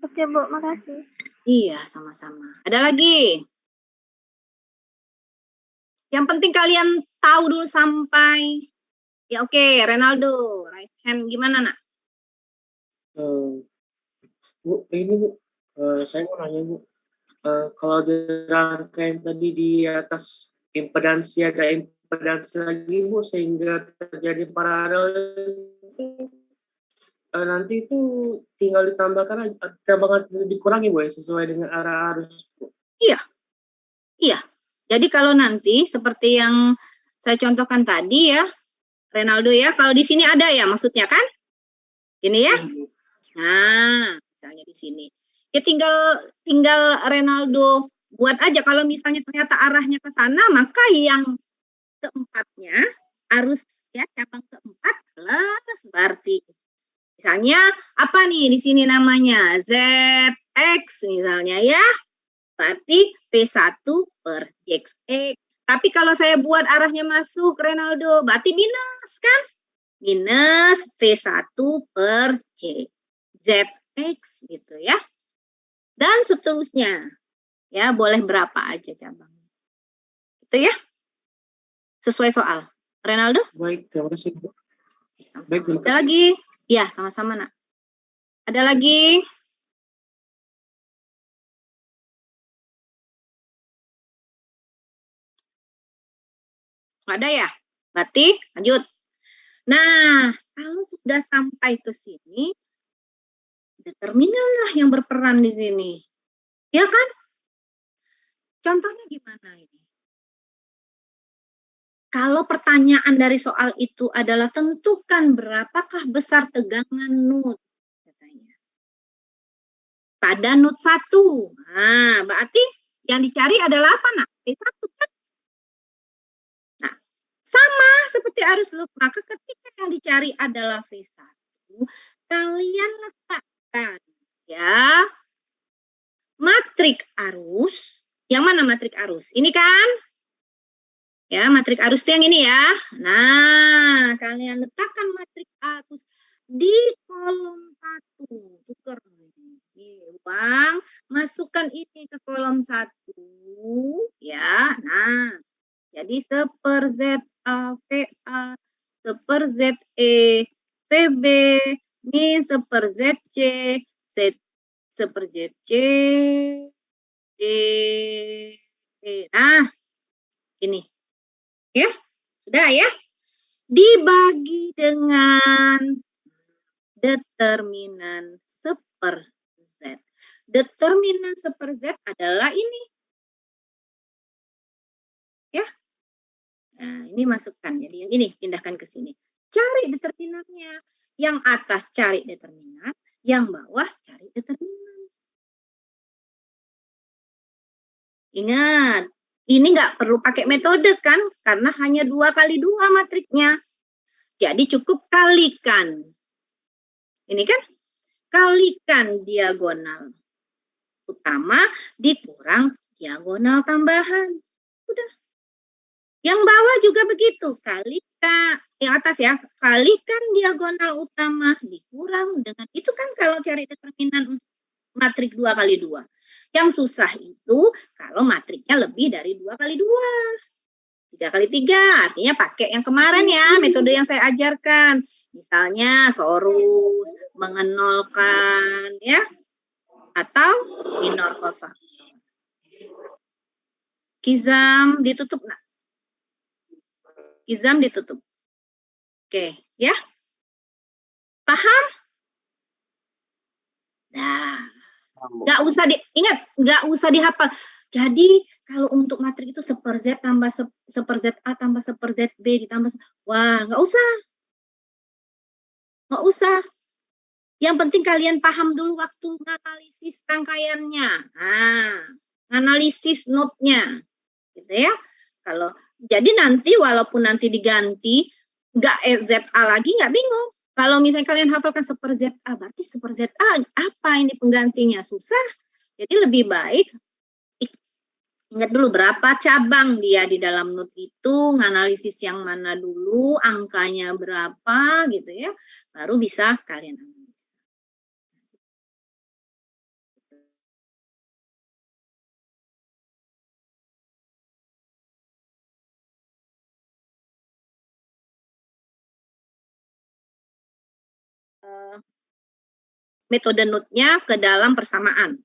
Oke Bu, makasih. Iya, sama-sama. Ada lagi? Yang penting kalian tahu dulu sampai. Ya oke, Renaldo, right hand gimana nak? Bu, ini Bu, saya mau nanya Bu, kalau di rangkaian tadi di atas impedansi ada impedansi lagi Bu, sehingga terjadi paralel nanti itu tinggal ditambahkan dikurangi Bu ya, sesuai dengan arah arus Bu. Iya. Jadi kalau nanti seperti yang saya contohkan tadi ya, Renaldo ya, kalau di sini ada ya maksudnya kan? Ini ya. Nah, misalnya di sini. Ya tinggal Renaldo buat aja, kalau misalnya ternyata arahnya ke sana, maka yang keempatnya arus ya cabang keempat plus berarti misalnya apa nih di sini namanya ZX misalnya ya, berarti P1 per JX. Tapi kalau saya buat arahnya masuk Renaldo, berarti minus kan? Minus P1 per ZX gitu ya. dan seterusnya. Ya, boleh berapa aja cabang. Itu ya. Sesuai soal. Renaldo? Baik, terima kasih, Bu. Sama-sama. Baik, terima Ada kasih. lagi? Ya, sama-sama, Nak. Ada lagi? Nggak ada ya? Berarti lanjut. Nah, kalau sudah sampai ke sini, determinan lah yang berperan di sini. Ya kan? Contohnya gimana ini? Kalau pertanyaan dari soal itu adalah tentukan berapakah besar tegangan nut, katanya. Pada nut 1. Nah, berarti yang dicari adalah apa, Nak? V1 kan? Nah, sama seperti arus loop. Maka ketika yang dicari adalah V1, kalian letakkan ya matrik arus. Yang mana matrik arus? Ini kan? Ya, matrik arus itu yang ini ya. Nah, kalian letakkan matrik arus di kolom 1. Tukar. Uang, masukkan ini ke kolom 1. Ya, nah. Jadi seper ZA, VA, seper ZE, VB, ini seper ZC, seper ZC, D. Nah, ini. Ya, sudah ya. Dibagi dengan determinan seper Z. Determinan seper Z adalah ini. Ya. Nah, ini masukkan. Jadi yang ini pindahkan ke sini. Cari determinannya. Yang atas cari determinan, yang bawah cari determinan. Ingat, ini nggak perlu pakai metode kan, karena hanya 2 kali 2 matriknya. Jadi cukup kalikan. Ini kan, kalikan diagonal utama dikurang diagonal tambahan. Udah. Yang bawah juga begitu, kalikan, yang atas ya, kalikan diagonal utama dikurang dengan, itu kan kalau cari determinan matrik 2 kali 2. Yang susah itu kalau matriknya lebih dari 2 kali 2. 3 kali 3, artinya pakai yang kemarin ya, metode yang saya ajarkan. Misalnya sorus, mengenolkan, ya, atau minor kofaktor. Kizam ditutup, nak. Kizam ditutup. Oke, ya. Paham? Nah, nggak usah diingat, nggak usah dihafal. Jadi kalau untuk matrik itu seper Z tambah seper ZA tambah seper ZB ditambah, wah nggak usah. Nggak usah. Yang penting kalian paham dulu waktu analisis rangkaiannya. Nah, analisis node-nya. Gitu ya. Kalau jadi nanti walaupun nanti diganti nggak ZA lagi nggak bingung. Kalau misalnya kalian hafalkan seper ZA, berarti seper ZA apa ini penggantinya? Susah. Jadi lebih baik ingat dulu berapa cabang dia di dalam node itu, nganalisis yang mana dulu, angkanya berapa gitu ya, baru bisa kalian analisa. Metode node-nya ke dalam persamaan.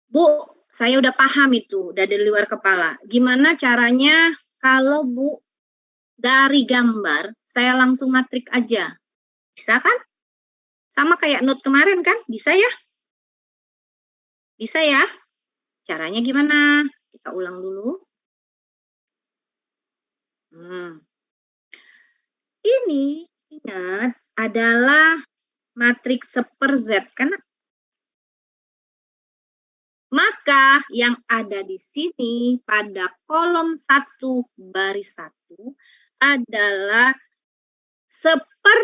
Bu, saya udah paham itu, udah di luar kepala. Gimana caranya kalau Bu dari gambar saya langsung matrik aja? Bisa kan? Sama kayak node kemarin kan? Bisa ya? Bisa ya? Caranya gimana? Kita ulang dulu. Ini ingat adalah matrik seper Z kan? Maka yang ada di sini pada kolom 1 baris 1 adalah seper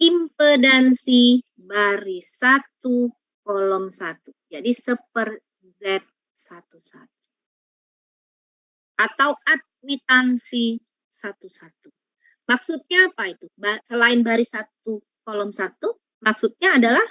impedansi baris 1 kolom 1. Jadi seper Z11. Atau admitansi 11. Maksudnya apa itu? Selain baris 1 kolom 1, maksudnya adalah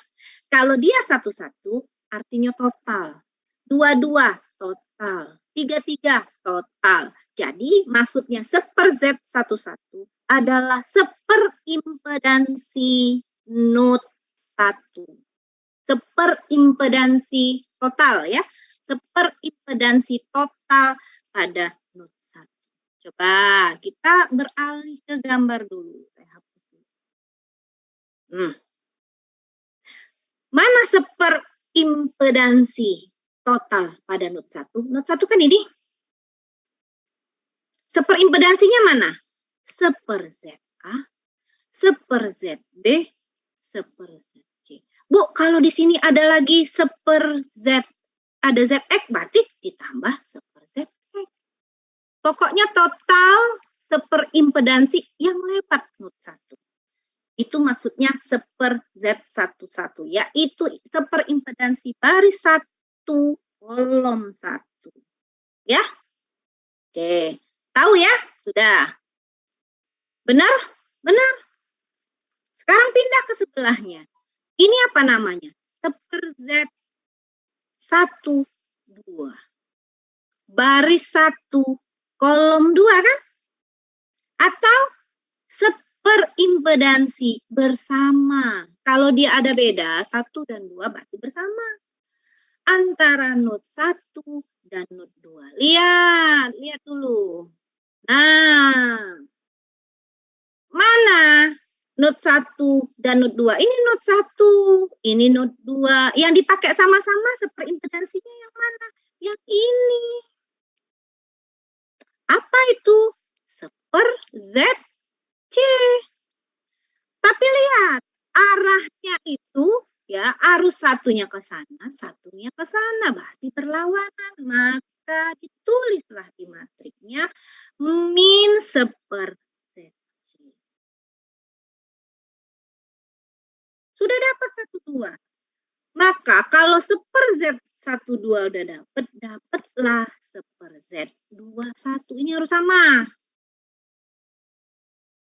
kalau dia 11 artinya total. 22 total, 33 total. Jadi maksudnya seper-Z11 adalah seperimpedansi node 1. Seperimpedansi total ya. Seperimpedansi total pada node 1. Coba kita beralih ke gambar dulu. Saya hapus dulu. Mana seperimpedansi total pada node 1? Node 1 kan ini. Seperimpedansinya mana? Seper ZA, seper ZB, seper ZC. Bu, kalau di sini ada lagi seper Z, ada ZX, berarti ditambah seper ZX. Pokoknya total seperimpedansi yang lewat node 1. Itu maksudnya seper Z11, yaitu seperimpedansi baris 1, kolom 1. Ya? Oke. Tahu ya? Sudah. Benar? Benar. Sekarang pindah ke sebelahnya. Ini apa namanya? Seper Z12. Baris 1, kolom 2 kan? Atau seperimpedansi bersama. Kalau dia ada beda, 1 dan 2 berarti bersama. Antara node 1 dan node 2. Lihat dulu. Nah, mana node 1 dan node 2? Ini node 1, ini node 2. Yang dipakai sama-sama seperimpedansinya yang mana? Yang ini. Apa itu? Seper ZC. Tapi lihat, arahnya itu ya, arus satunya ke sana, satunya ke sana, berarti berlawanan. Maka ditulislah di matriknya min seper ZC. Sudah dapat 1, 2. Maka kalau seper Z12 udah dapat, dapatlah seper Z21. Ini harus sama.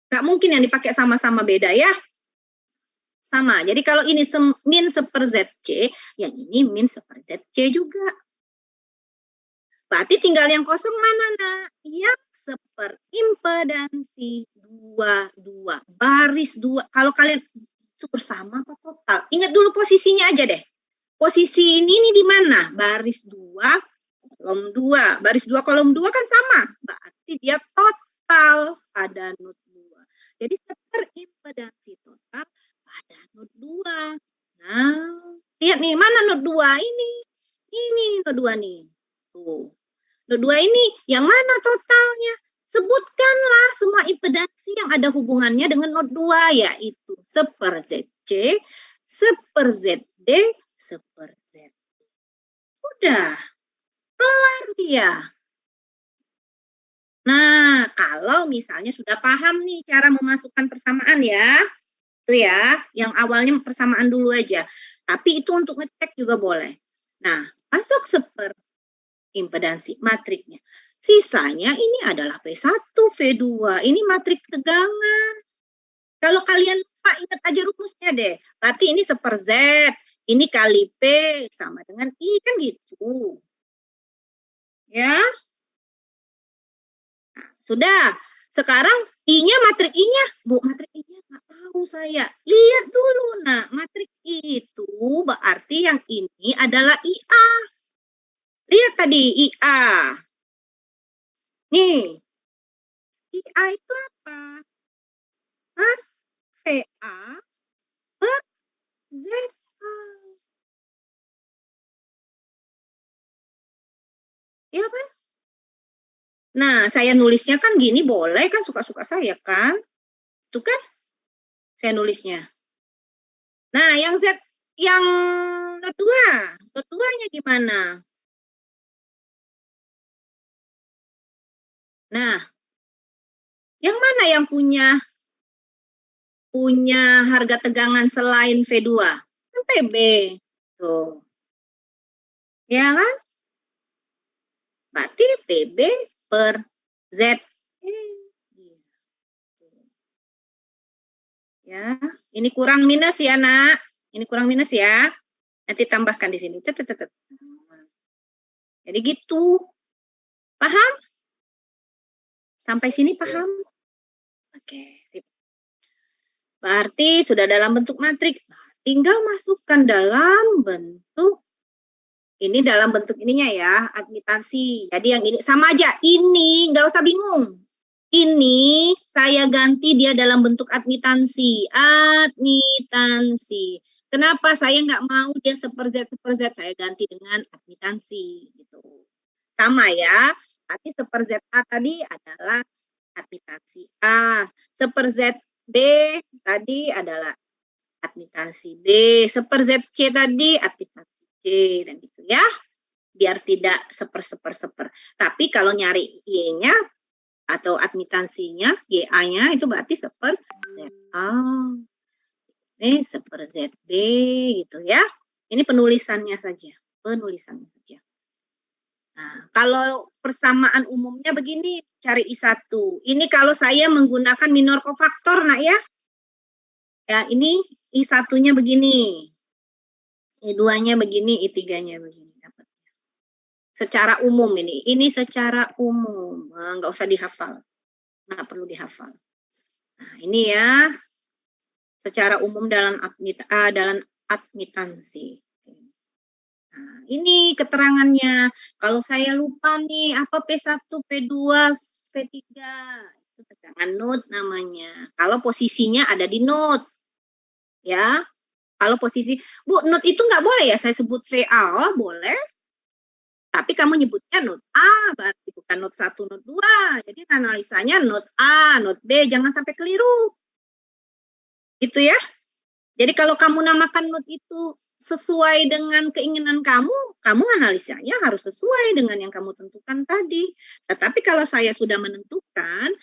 Gak mungkin yang dipakai sama-sama beda ya. Sama. Jadi kalau ini min seper ZC, yang ini min seper ZC juga. Berarti tinggal yang kosong mana, nak? Yang seperimpedansi 22. Baris 2. Kalau kalian itu bersama apa total? Ingat dulu posisinya aja deh. Posisi ini di mana? Baris 2, kolom 2. Baris 2, kolom 2 kan sama. Berarti dia total pada node 2. Jadi seperimpedansi total pada node 2. Nah, lihat nih, mana node 2 ini? Ini node 2 nih. Tuh. Node 2 ini yang mana totalnya? Sebutkanlah semua impedansi yang ada hubungannya dengan node 2, yaitu seper ZC, seper ZD, seper Z. Udah. Kelar dia. Nah, kalau misalnya sudah paham nih cara memasukkan persamaan ya. Itu ya, yang awalnya persamaan dulu aja. Tapi itu untuk ngecek juga boleh. Nah, masuk seper impedansi matriknya. Sisanya ini adalah P1, V2. Ini matrik tegangan. Kalau kalian lupa, ingat aja rumusnya deh. Berarti ini seper Z, ini kali P sama dengan I, kan gitu. Ya. Nah, sudah. Sekarang I-nya, matrik I-nya. Bu, matrik I-nya nggak tahu saya. Lihat dulu. Nah, matrik I itu berarti yang ini adalah IA. Lihat tadi IA. Nih. IA itu apa? Hah? VA per ZA. Ya kan? Nah, saya nulisnya kan gini, boleh kan, suka-suka saya kan? Itu kan saya nulisnya. Nah, yang Z, yang node 2. Node 2-nya gimana? Nah, yang mana yang punya harga tegangan selain V2? Kan PB. Tuh. Ya kan? Berarti PB per Z. Ya, ini kurang minus ya, Nak. Ini kurang minus ya. Nanti tambahkan di sini. Jadi gitu. Paham? Sampai sini paham? Oke, sip. Berarti sudah dalam bentuk matrik. Nah, tinggal masukkan dalam bentuk, ini dalam bentuk ininya ya, admitansi. Jadi yang ini sama aja. Ini nggak usah bingung. Ini saya ganti dia dalam bentuk admitansi. Admitansi. Kenapa saya nggak mau dia seperzet, saya ganti dengan admitansi. Gitu. Sama ya. Berarti seperzet A tadi adalah admitansi A. Seperzet B tadi adalah admitansi B. Seperzet C tadi admitansi C. Dan gitu ya. Biar tidak seper. Tapi kalau nyari Y-nya atau admitansinya, YA-nya itu berarti seper ZA. Ini seper ZB gitu ya. Ini penulisannya saja. Nah, kalau persamaan umumnya begini, cari I1. Ini kalau saya menggunakan minor kofaktor, nak ya. Ya, ini I1-nya begini. I2-nya begini, I3-nya begini. Secara umum ini secara umum. Nah, nggak usah dihafal. Nggak perlu dihafal. Nah, ini ya. Secara umum dalam admitansi. Nah, ini keterangannya. Kalau saya lupa nih, apa P1, P2, P3, itu tegangan node namanya. Kalau posisinya ada di node. Ya. Kalau posisi, Bu, node itu nggak boleh ya saya sebut VA? Oh, boleh. Tapi kamu nyebutnya node A, berarti bukan node 1, node 2. Jadi analisanya node A, node B, jangan sampai keliru. Gitu ya. Jadi kalau kamu namakan node itu sesuai dengan keinginan kamu analisanya harus sesuai dengan yang kamu tentukan tadi. Tetapi kalau saya sudah menentukan,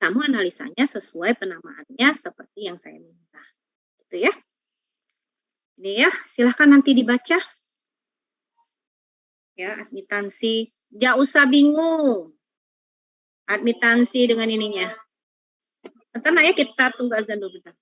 kamu analisanya sesuai penamaannya seperti yang saya minta. Gitu ya. Ini ya, silahkan nanti dibaca. Ya, admitansi. Jangan usah bingung. Admitansi dengan ininya. Bentar nak ya, kita tunggu azan dulu bentar.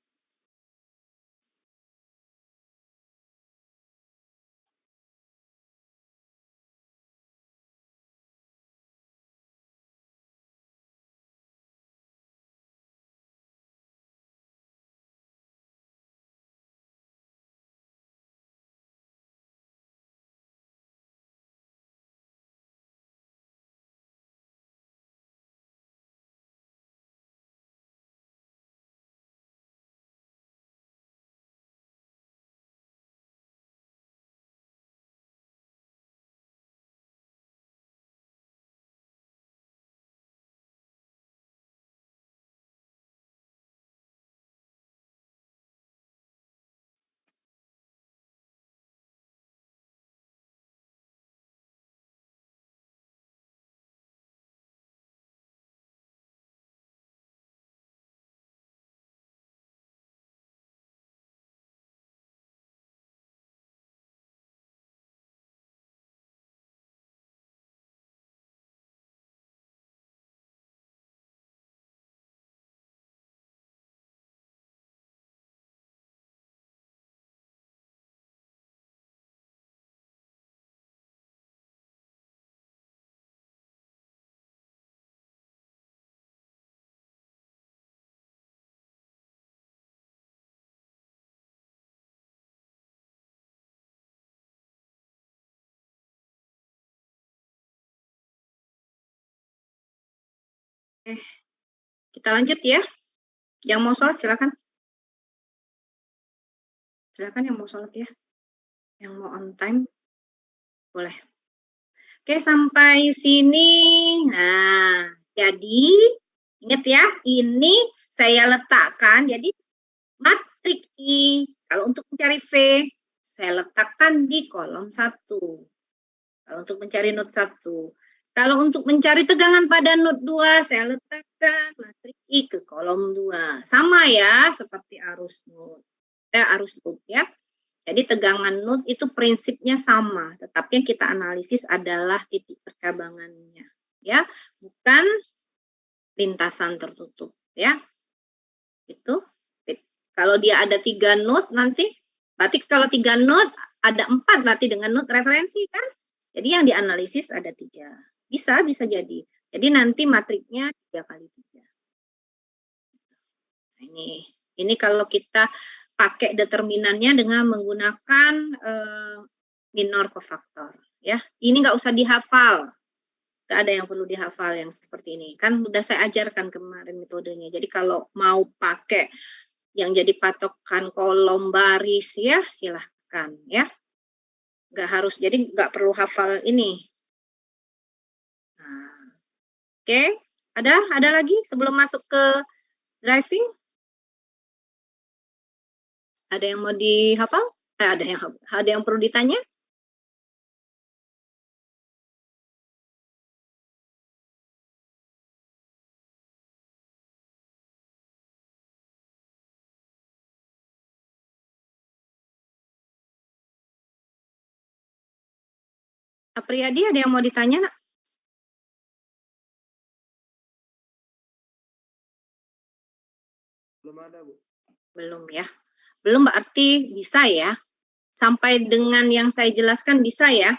Kita lanjut ya. Yang mau sholat silakan. Silakan yang mau sholat ya. Yang mau on time boleh. Oke, sampai sini. Nah, jadi ingat ya, ini saya letakkan jadi matrik I. Kalau untuk mencari V, saya letakkan di kolom 1. Kalau untuk mencari node 1. Kalau untuk mencari tegangan pada node 2, saya letakkan matrik I ke kolom 2. Sama ya, seperti arus node. Arus loop ya. Jadi tegangan node itu prinsipnya sama, tetapi yang kita analisis adalah titik percabangannya, ya, bukan lintasan tertutup, ya. Itu. Kalau dia ada 3 node nanti, berarti kalau 3 node ada 4 berarti dengan node referensi kan? Jadi yang dianalisis ada 3. Bisa jadi. Jadi nanti matriknya 3 kali 3. Nah, ini kalau kita pakai determinannya dengan menggunakan minor kofaktor. Ya, ini nggak usah dihafal. Nggak ada yang perlu dihafal yang seperti ini. Kan udah saya ajarkan kemarin metodenya. Jadi kalau mau pakai yang jadi patokan kolom baris ya silahkan ya. Nggak harus, jadi nggak perlu hafal ini. Nah, oke, ada lagi sebelum masuk ke driving? Ada yang mau dihafal? Ada yang perlu ditanya? Apriyadi, ada yang mau ditanya, nak? Belum ada, Bu. Belum ya. Belum berarti bisa ya. Sampai dengan yang saya jelaskan bisa ya.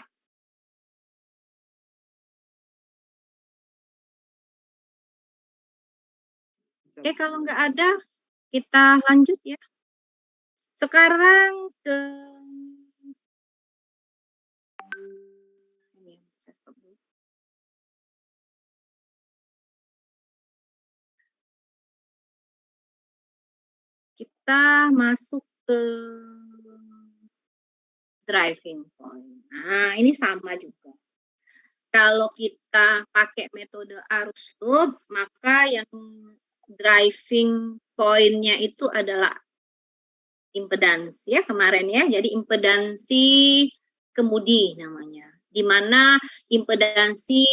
Oke, kalau nggak ada, kita lanjut ya. Sekarang ke ini saya stop dulu. Kita masuk ke driving point. Nah, ini sama juga. Kalau kita pakai metode arus loop, maka yang driving point-nya itu adalah impedans ya kemarin ya. Jadi impedansi kemudi namanya. Di mana impedansi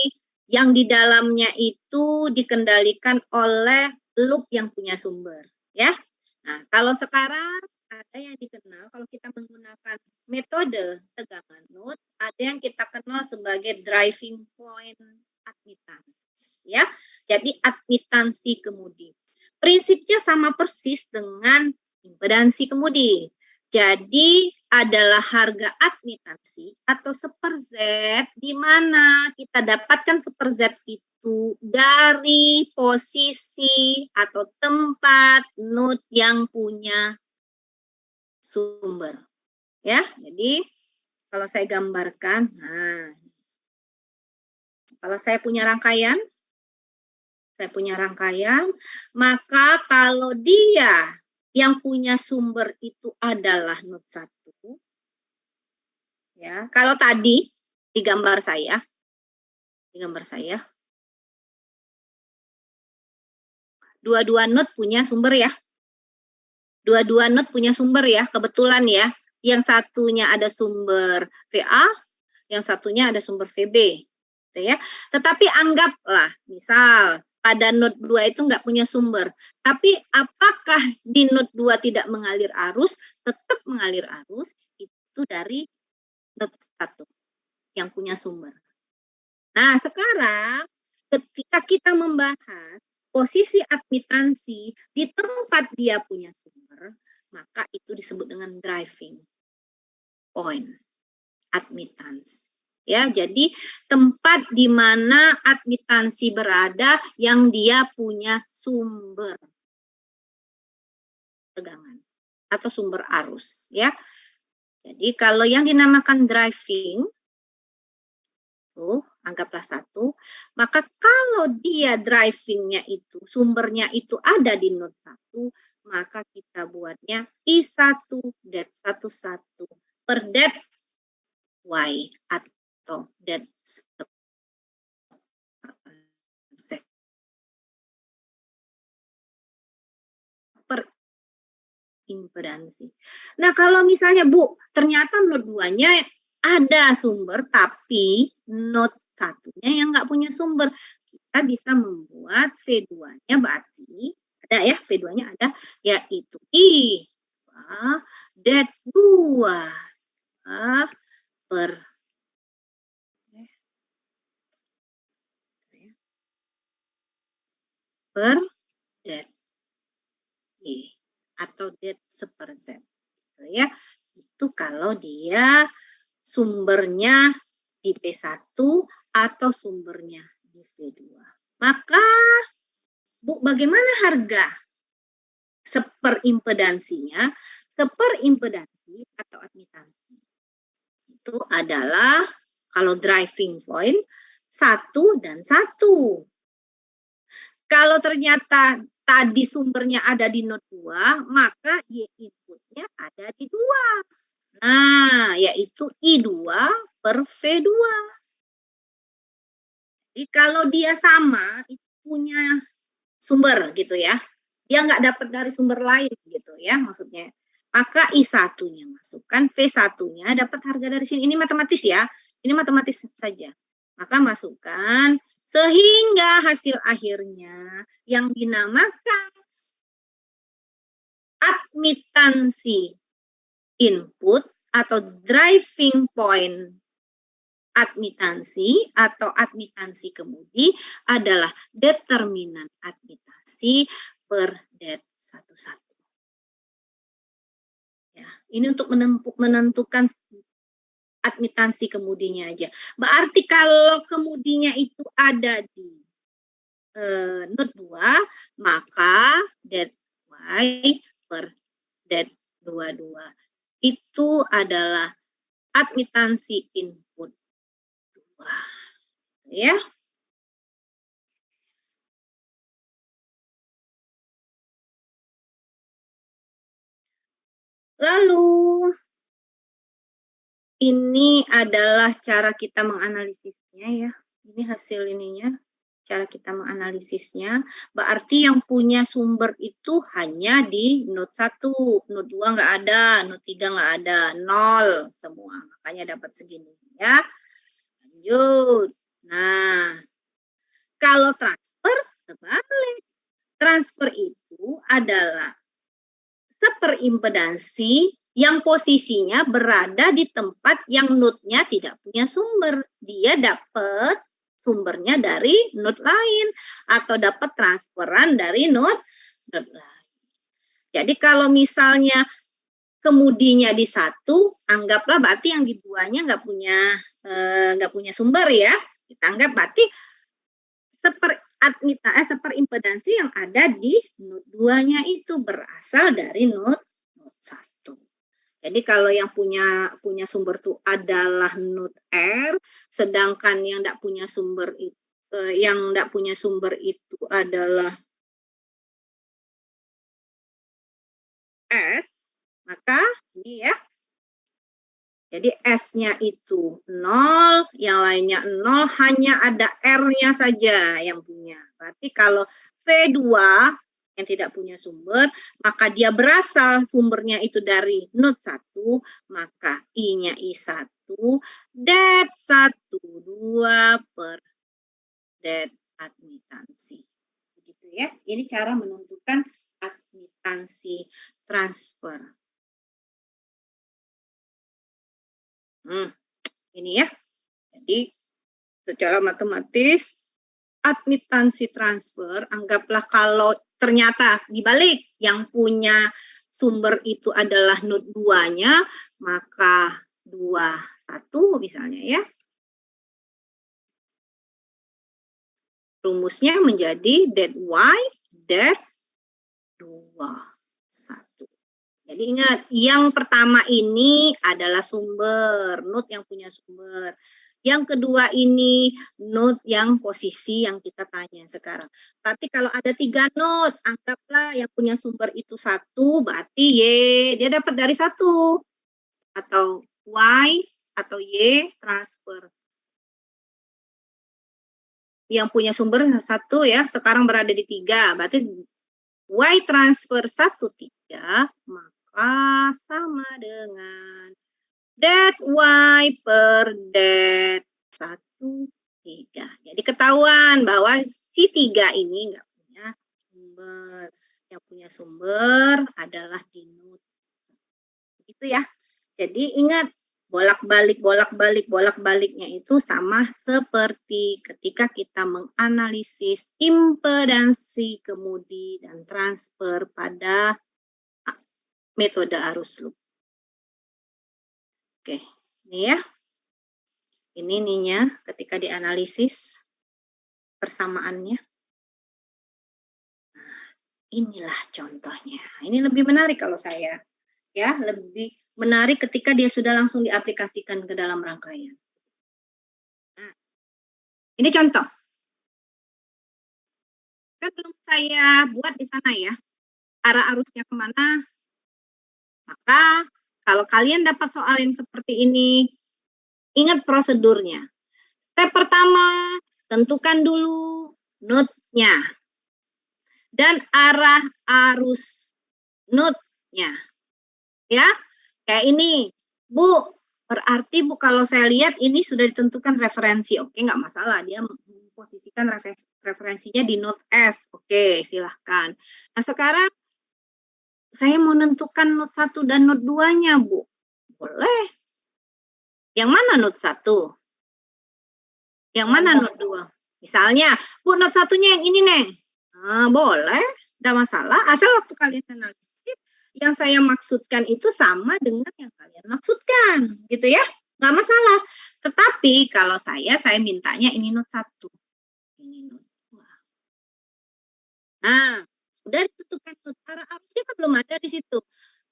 yang di dalamnya itu dikendalikan oleh loop yang punya sumber ya. Nah, kalau sekarang ada yang dikenal kalau kita menggunakan metode tegangan node, ada yang kita kenal sebagai driving point admittance ya. Jadi admittansi kemudi. Prinsipnya sama persis dengan impedansi kemudi. Jadi adalah harga admitansi atau seper Z, di mana kita dapatkan seper Z itu dari posisi atau tempat node yang punya sumber. Ya, jadi kalau saya gambarkan, nah, kalau saya punya rangkaian, maka kalau dia yang punya sumber itu adalah node 1. Ya, kalau tadi di gambar saya, dua-dua node punya sumber ya. Dua-dua node punya sumber ya, kebetulan ya. Yang satunya ada sumber VA, yang satunya ada sumber VB. Gitu ya. Tetapi anggaplah, misal pada node 2 itu nggak punya sumber. Tapi apakah di node 2 tidak mengalir arus? Tetap mengalir arus, itu dari node 1 yang punya sumber. Nah, sekarang ketika kita membahas posisi admitansi di tempat dia punya sumber, maka itu disebut dengan driving point admittance. Ya, jadi tempat di mana admitansi berada yang dia punya sumber tegangan atau sumber arus, ya. Jadi kalau yang dinamakan driving anggaplah 1, maka kalau dia drivingnya itu, sumbernya itu ada di node 1, maka kita buatnya I1 det 11 per det Y atau det per impedansi. Nah, kalau misalnya Bu, ternyata node 2-nya ada sumber, tapi node 1-nya yang nggak punya sumber. Kita bisa membuat V2-nya berarti, ada ya, V2-nya ada, yaitu I det 2 per det I atau det seper Z. Ya, itu kalau dia sumbernya di P1 atau sumbernya di V2. Maka Bu, bagaimana harga seperimpedansinya? Seperimpedansi atau admitansi itu adalah kalau driving point 1 dan 1. Kalau ternyata tadi sumbernya ada di node 2, maka Y inputnya ada di 2. Nah, yaitu I2 per V2. Jadi kalau dia sama, itu punya sumber gitu ya. Dia nggak dapat dari sumber lain gitu ya maksudnya. Maka I1-nya masukkan, V1-nya dapat harga dari sini. Ini matematis ya. Ini matematis saja. Maka masukkan sehingga hasil akhirnya yang dinamakan admitansi input atau driving point admitansi atau admitansi kemudi adalah determinan admitansi per det 11. Ya, ini untuk menentukan admitansi kemudinya aja. Berarti kalau kemudinya itu ada di node 2, maka det Y per det 22 itu adalah admitansi input 2. Ya. Lalu ini adalah cara kita menganalisisnya ya. Ini hasil ininya, cara kita menganalisisnya. Berarti yang punya sumber itu hanya di node 1, node 2 nggak ada, node 3 nggak ada, 0 semua. Makanya dapat segini ya. Lanjut. Nah, kalau transfer terbalik. Transfer itu adalah seperimpedansi yang posisinya berada di tempat yang node-nya tidak punya sumber. Dia dapat sumbernya dari node lain atau dapat transferan dari node lain. Jadi kalau misalnya kemudinya di 1, anggaplah berarti yang di 2-nya nggak punya sumber ya. Kita anggap berarti seperimpedansi yang ada di node 2-nya itu berasal dari node 1. Jadi kalau yang punya sumber itu adalah node R, sedangkan yang tidak punya sumber itu adalah S, maka ini ya. Jadi S-nya itu 0, yang lainnya 0, hanya ada R-nya saja yang punya. Berarti kalau V2 yang tidak punya sumber, maka dia berasal sumbernya itu dari node 1, maka I-nya I1, det 12 per det admitansi. Begitu ya. Ini cara menentukan admitansi transfer. Ini ya. Jadi secara matematis admitansi transfer, anggaplah kalau ternyata dibalik yang punya sumber itu adalah node 2-nya, maka 21 misalnya ya. Rumusnya menjadi det Y det 21. Jadi ingat, yang pertama ini adalah sumber, node yang punya sumber. Yang kedua ini node yang posisi yang kita tanya sekarang. Berarti kalau ada 3 node, anggaplah yang punya sumber itu 1, berarti Y, dia dapat dari 1. Atau Y atau Y transfer. Yang punya sumber 1 ya, sekarang berada di 3. Berarti Y transfer 1, 3, maka sama dengan det Y per det 1, 3. Jadi ketahuan bahwa si 3 ini nggak punya sumber. Yang punya sumber adalah di node. Begitu ya. Jadi ingat, bolak-baliknya itu sama seperti ketika kita menganalisis impedansi kemudi dan transfer pada metode arus loop. Oke, ini ya. Ini ininya ketika dianalisis persamaannya. Nah, inilah contohnya. Ini lebih menarik kalau saya. Ya, lebih menarik ketika dia sudah langsung diaplikasikan ke dalam rangkaian. Nah, ini contoh. Kan belum saya buat di sana ya. Arah arusnya kemana? Maka kalau kalian dapat soal yang seperti ini, ingat prosedurnya. Step pertama, tentukan dulu node-nya dan arah arus node-nya. Ya, kayak ini. Bu, berarti Bu kalau saya lihat ini sudah ditentukan referensi. Oke, nggak masalah. Dia memposisikan referensinya di node S. Oke, silahkan. Nah, sekarang saya mau menentukan node 1 dan node 2-nya, Bu. Boleh. Yang mana node 1? Yang mana node 2? Misalnya, Bu, node 1-nya yang ini, Neng. Boleh, tidak masalah. Asal waktu kalian analisis, yang saya maksudkan itu sama dengan yang kalian maksudkan. Gitu ya. Nggak masalah. Tetapi kalau saya mintanya ini node 1. Ini node 2. Nah, sudah ditentukan arah arusnya kan belum ada di situ.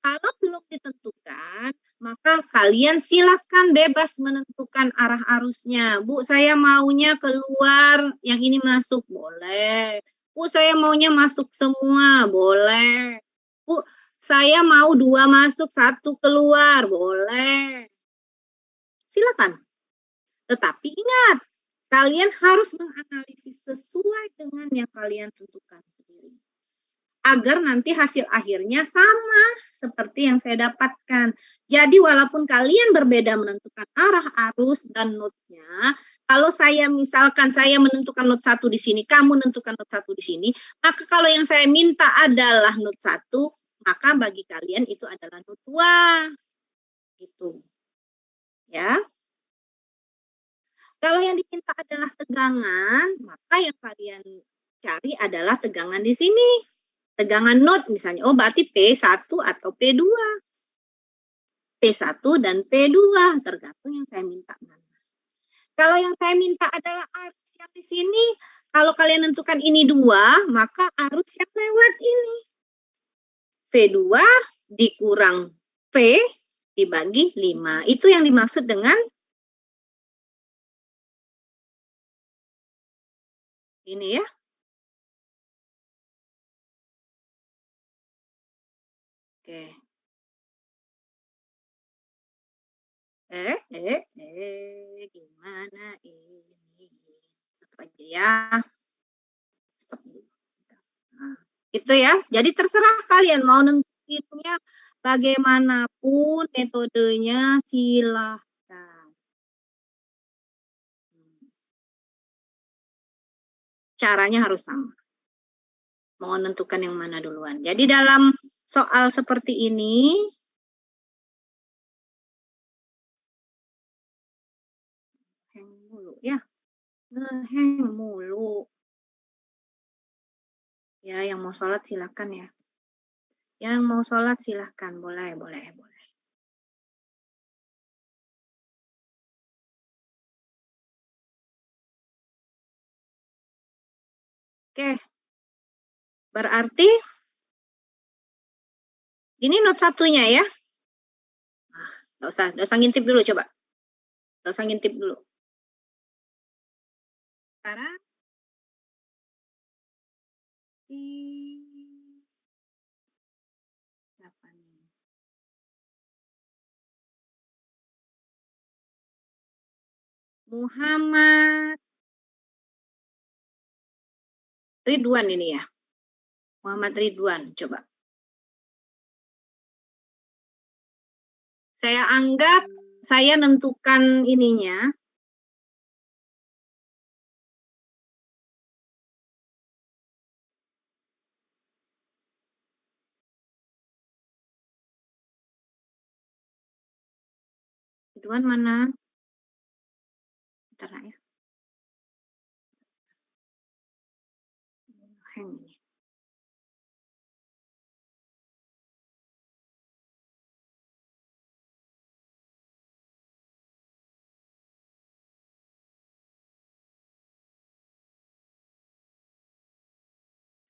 Kalau belum ditentukan, maka kalian silakan bebas menentukan arah arusnya. Bu, saya maunya keluar, yang ini masuk, boleh. Bu, saya maunya masuk semua, boleh. Bu, saya mau 2 masuk, 1 keluar, boleh. Silakan. Tetapi ingat, kalian harus menganalisis sesuai dengan yang kalian tentukan sendiri. Agar nanti hasil akhirnya sama seperti yang saya dapatkan. Jadi walaupun kalian berbeda menentukan arah arus dan node-nya, kalau saya misalkan saya menentukan node 1 di sini, kamu menentukan node 1 di sini, maka kalau yang saya minta adalah node 1, maka bagi kalian itu adalah node 2. Gitu. Ya. Kalau yang diminta adalah tegangan, maka yang kalian cari adalah tegangan di sini. Tegangan node misalnya, oh berarti P1 atau P2. P1 dan P2, tergantung yang saya minta mana. Kalau yang saya minta adalah arus yang di sini, kalau kalian tentukan ini 2, maka arus yang lewat ini. V2 dikurang V dibagi 5. Itu yang dimaksud dengan ini ya. Oke. Gimana ini? Apa aja ya? Stop dulu. Nah, itu ya. Jadi terserah kalian mau nentuinnya bagaimanapun metodenya silahkan. Caranya harus sama. Mau menentukan yang mana duluan. Jadi dalam soal seperti ini, hang mulu ya. Ngehang mulu. Ya, yang mau sholat silahkan ya. Yang mau sholat silahkan. Boleh. Oke. Berarti ini note 1-nya ya. Nah, nggak usah ngintip dulu coba. Nggak usah ngintip dulu. Sekarang berapa nih? Muhammad Ridwan ini ya. Muhammad Ridwan, coba. Saya anggap saya nentukan ininya. Ridwan mana? Bentar ya. Hang ini.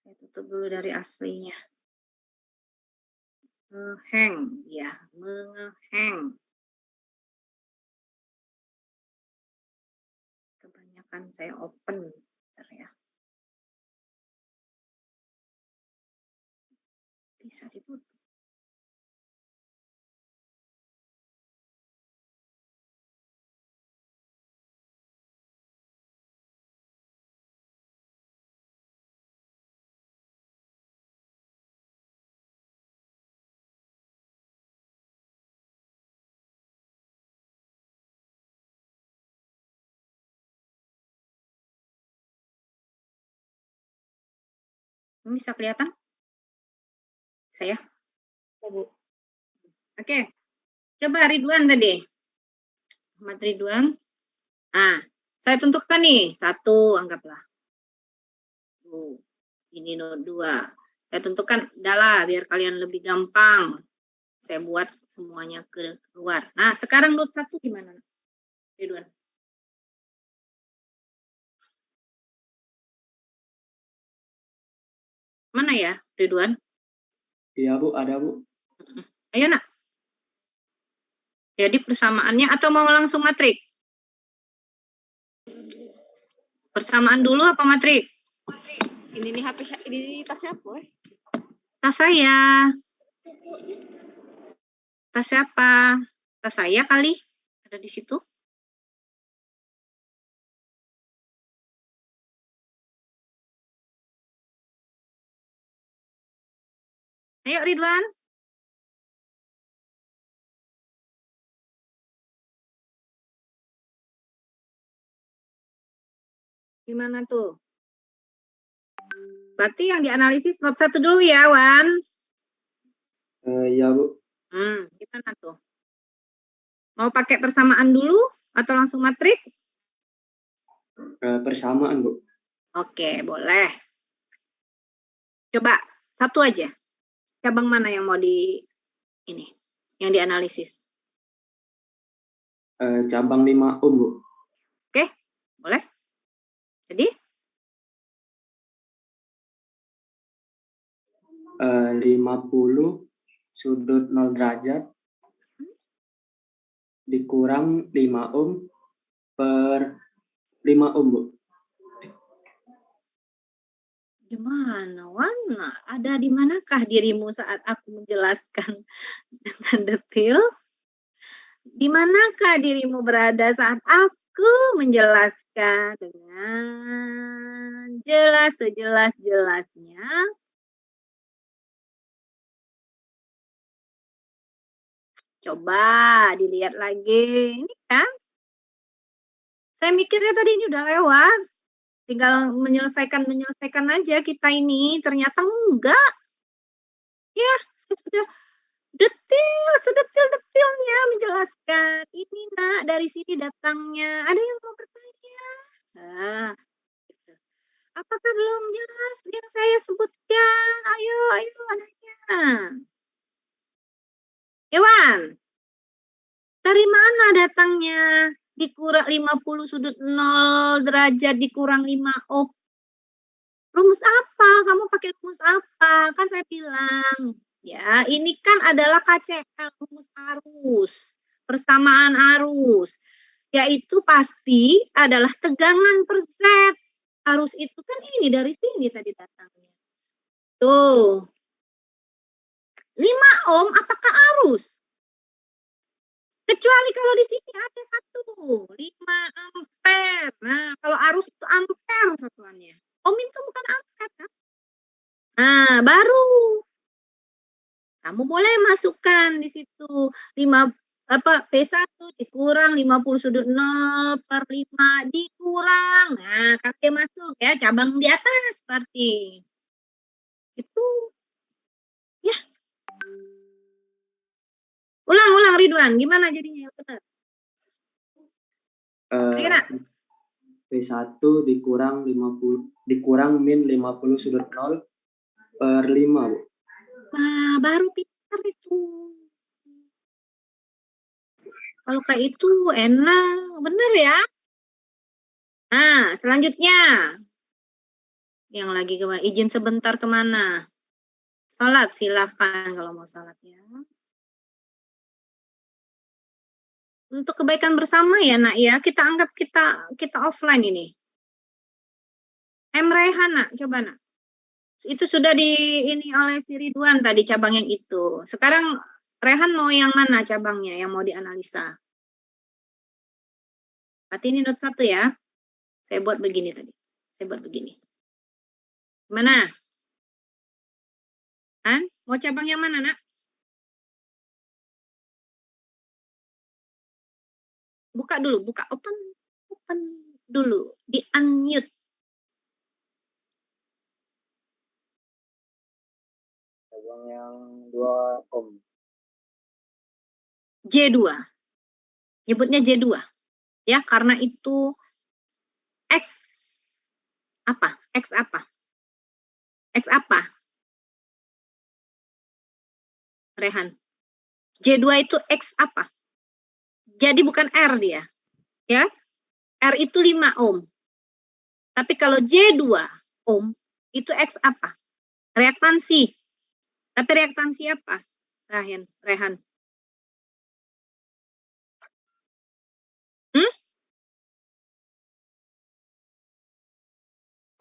Saya tutup dulu dari aslinya. Ngehang, ya, mengehang. Kebanyakan saya open, bentar ya. Bisa ditutup. Bisa kelihatan? Saya? Oke. Coba Ridwan tadi. Ahmad Ridwan. Nah, saya tentukan nih, 1 anggaplah. Ini note 2. Saya tentukan, udahlah biar kalian lebih gampang. Saya buat semuanya keluar. Nah, sekarang note 1 gimana? Ridwan. Mana ya, Ridwan? Iya, Bu, ada, Bu. Ayo, Nak. Jadi persamaannya atau mau langsung matrik? Persamaan dulu apa matrik? Ini nih HP ini tasnya apa? Tas saya. Tas siapa? Tas saya kali. Ada di situ. Ayo Ridwan. Gimana tuh? Berarti yang dianalisis note 1 dulu ya, Wan. Iya, Bu. Gimana tuh? Mau pakai persamaan dulu atau langsung matrik? Persamaan, Bu. Oke, boleh. Coba 1 aja. Cabang mana yang mau yang dianalisis? Cabang 5 ohm, Bu. Oke, boleh. Jadi? 50 sudut 0 derajat dikurang 5 ohm per 5 ohm, Bu. Gimana, Wana? Ada di manakah dirimu saat aku menjelaskan dengan detail? Di manakah dirimu berada saat aku menjelaskan dengan jelas sejelas-jelasnya? Coba dilihat lagi. Ini kan? Saya mikirnya tadi ini udah lewat. Tinggal menyelesaikan aja kita ini. Ternyata enggak. Ya, saya sudah sedetil-detilnya menjelaskan. Ini Nak, dari sini datangnya. Ada yang mau bertanya? Nah, gitu. Apakah belum jelas yang saya sebutkan? Ayo adanya. Iwan, dari mana datangnya? Dikurang 50 sudut 0 derajat dikurang 5 ohm. Rumus apa? Kamu pakai rumus apa? Kan saya bilang, ya ini kan adalah KCL, rumus arus. Persamaan arus. Yaitu pasti adalah tegangan per Z. Arus itu kan ini dari sini tadi datangnya. Tuh. 5 ohm apakah arus? Kecuali kalau di sini ada 1, 5 ampere. Nah, kalau arus itu ampere satuannya. Ohm itu bukan ampere kan? Nah, baru kamu boleh masukkan di situ P1 dikurang 50 sudut 0 per 5 dikurang. Nah, kakek masuk ya, cabang di atas berarti. Itu ya. Ulang Ridwan, gimana jadinya? Benar. P1 dikurang 50 dikurang min 50 sudut 0 per 5, Bu. Wah, baru pintar itu. Kalau kayak itu enak, bener ya? Nah, selanjutnya Yang lagi izin sebentar kemana? Salat, silahkan kalau mau salat ya. Untuk kebaikan bersama ya nak ya, kita anggap kita offline ini. Rehana, coba nak. Itu sudah ini oleh si Ridwan tadi cabang yang itu. Sekarang Rehan mau yang mana cabangnya yang mau dianalisa? Berarti ini note 1 ya. Saya buat begini tadi. Saya buat begini. Mana? Kan? Mau cabang yang mana nak? Buka dulu, buka. Open dulu. Di unmute. Cabang yang 2 Om. J2. Nyebutnya J2. Ya, karena itu X apa? X apa? X apa? Rehan. J2 itu X apa? Jadi bukan R dia. Ya. R itu 5 ohm. Tapi kalau J2 ohm itu X apa? Reaktansi. Tapi reaktansi apa? Rehan.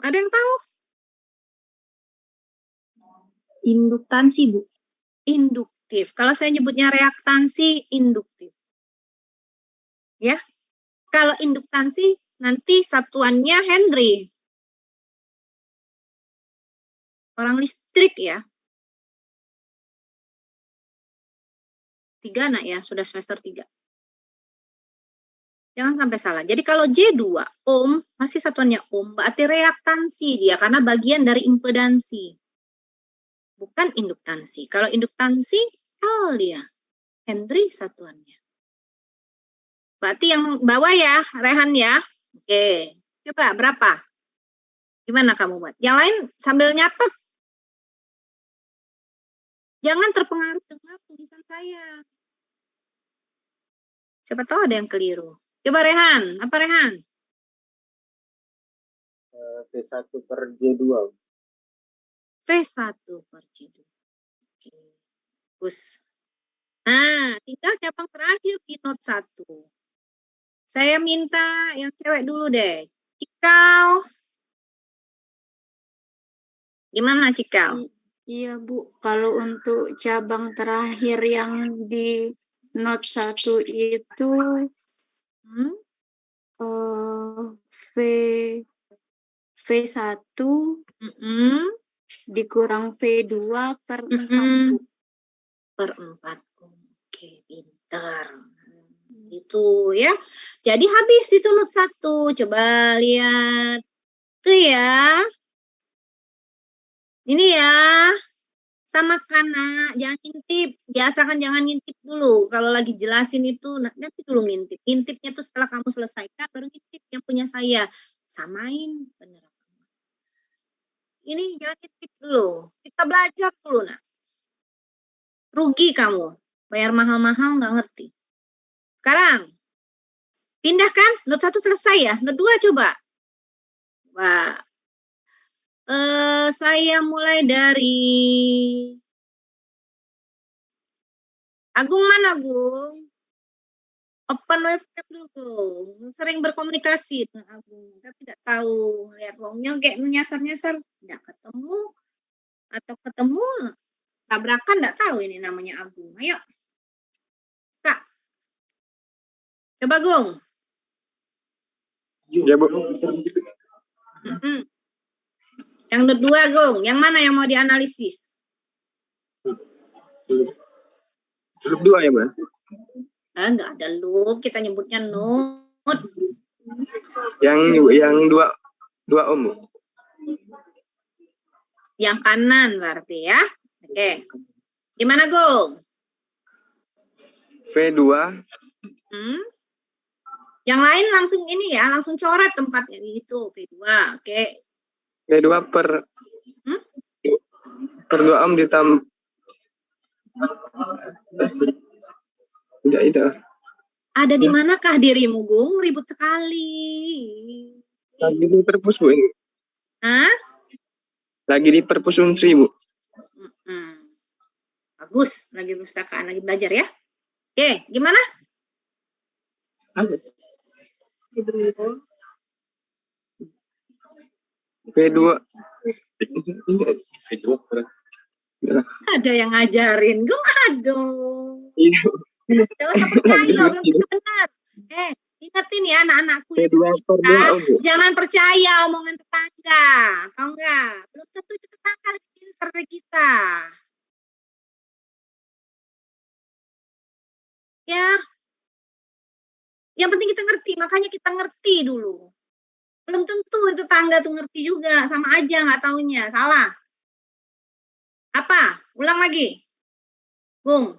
Ada yang tahu? Induktansi, Bu. Induktif. Kalau saya nyebutnya reaktansi, induktif. Ya. Kalau induktansi, nanti satuannya Henry. Orang listrik ya. 3 nak ya, sudah semester 3. Jangan sampai salah. Jadi kalau J2 ohm, masih satuannya ohm, berarti reaktansi dia, karena bagian dari impedansi. Bukan induktansi. Kalau induktansi, L dia. Henry satuannya. Berarti yang bawah ya, Rehan ya. Oke. Coba berapa? Gimana kamu buat? Yang lain sambil nyatet. Jangan terpengaruh dengan tulisan saya. Siapa tahu ada yang keliru. Coba Rehan. Apa Rehan? V1 per J2. V1 per J2. Oke. Terus. Nah, tinggal cabang terakhir di note 1. Saya minta yang cewek dulu deh. Cikal. Gimana Cikal? Iya, Bu. Kalau untuk cabang terakhir yang di note 1 itu V1 dikurang V2 per 4. Per 4. Oke, pintar. Itu ya. Jadi habis itu note 1. Coba lihat. Tuh ya. Ini ya. Sama kana, jangan ngintip. Biasakan jangan ngintip dulu. Kalau lagi jelasin itu, nanti dulu ngintip. Ngintipnya tuh setelah kamu selesaikan, baru ngintip yang punya saya. Samain. Bener. Ini jangan ngintip dulu. Kita belajar dulu, nak. Rugi kamu. Bayar mahal-mahal nggak ngerti. Sekarang, pindahkan. Note 1 selesai ya. Note 2 coba. Wah. Saya mulai dari Agung mana, Agung? Open webcam dulu, Agung. Sering berkomunikasi dengan Agung, tapi tidak tahu. Lihat wongnya kayak nyasar-nyasar, tidak ketemu. Atau ketemu, tabrakan, tidak tahu ini namanya Agung. Ayo. Kak. Coba, Agung. Ya, Bu. Yang kedua, Agung. Yang mana yang mau dianalisis? Loop 2 ya, Bu? Enggak ada loop, kita nyebutnya node. Yang 2 Om, Bu. Yang kanan berarti ya. Oke. Gimana, Agung? V2. Yang lain langsung ini ya, langsung coret tempatnya itu V2. Oke. V2 per 2 Om ditambah. Tidak. Ada di manakah dirimu, Gung? Ribut sekali. Lagi di perpus, Bu, ini. Hah? Lagi di perpus Unsri, Bu. Bagus, lagi perpustakaan, lagi belajar ya. Oke, gimana? V2. Ada yang ngajarin, gue aduh. Iya. Jangan percaya, belum kita benar. Ingetin ya anak-anakku ya, jangan percaya omongan tetangga, tahu nggak? Belum tentu itu tetangga lebih pintar dari kita. Ya, yang penting kita ngerti, makanya kita ngerti dulu. Belum tentu tetangga tuh ngerti juga, sama aja nggak taunya, salah. Apa? Ulang lagi, Gung.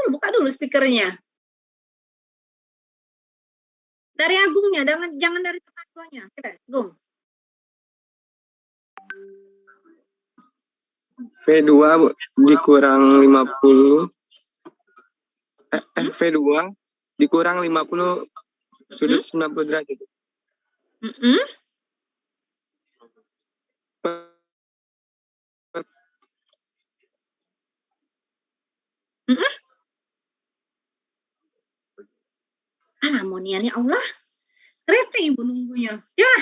Buka dulu speakernya. Dari Agungnya, jangan dari tetangganya. Coba, Gung. V2 Bu, dikurang 50. V2 dikurang 50 sudut 90 derajat. Alamoniannya Allah. Kereta ibu nunggunya. Ya.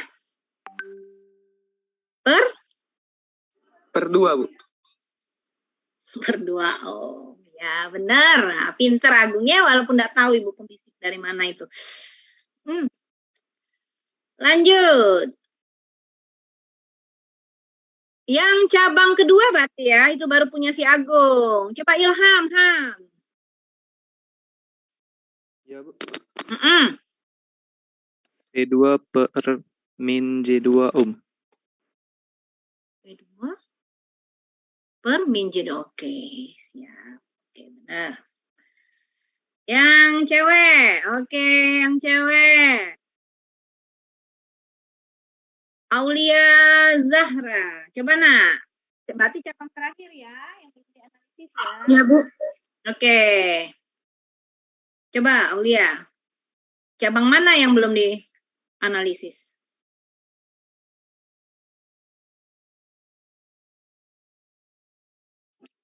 Per 2, Bu. Per 2. Oh, ya benar. Nah, pinter Agungnya walaupun nggak tahu ibu pembisik dari mana itu. Lanjut. Yang cabang kedua berarti ya, itu baru punya si Agung. Coba Ilham, Ham. Ya, Bu. V2 per min J2 V2 per min J2. Oke, siap. Oke, benar. Yang cewek. Oke, yang cewek. Aulia Zahra. Coba nak. Berarti cabang terakhir ya, yang belum dianalisis ya. Ya, Bu. Oke. Coba Aulia. Cabang mana yang belum dianalisis?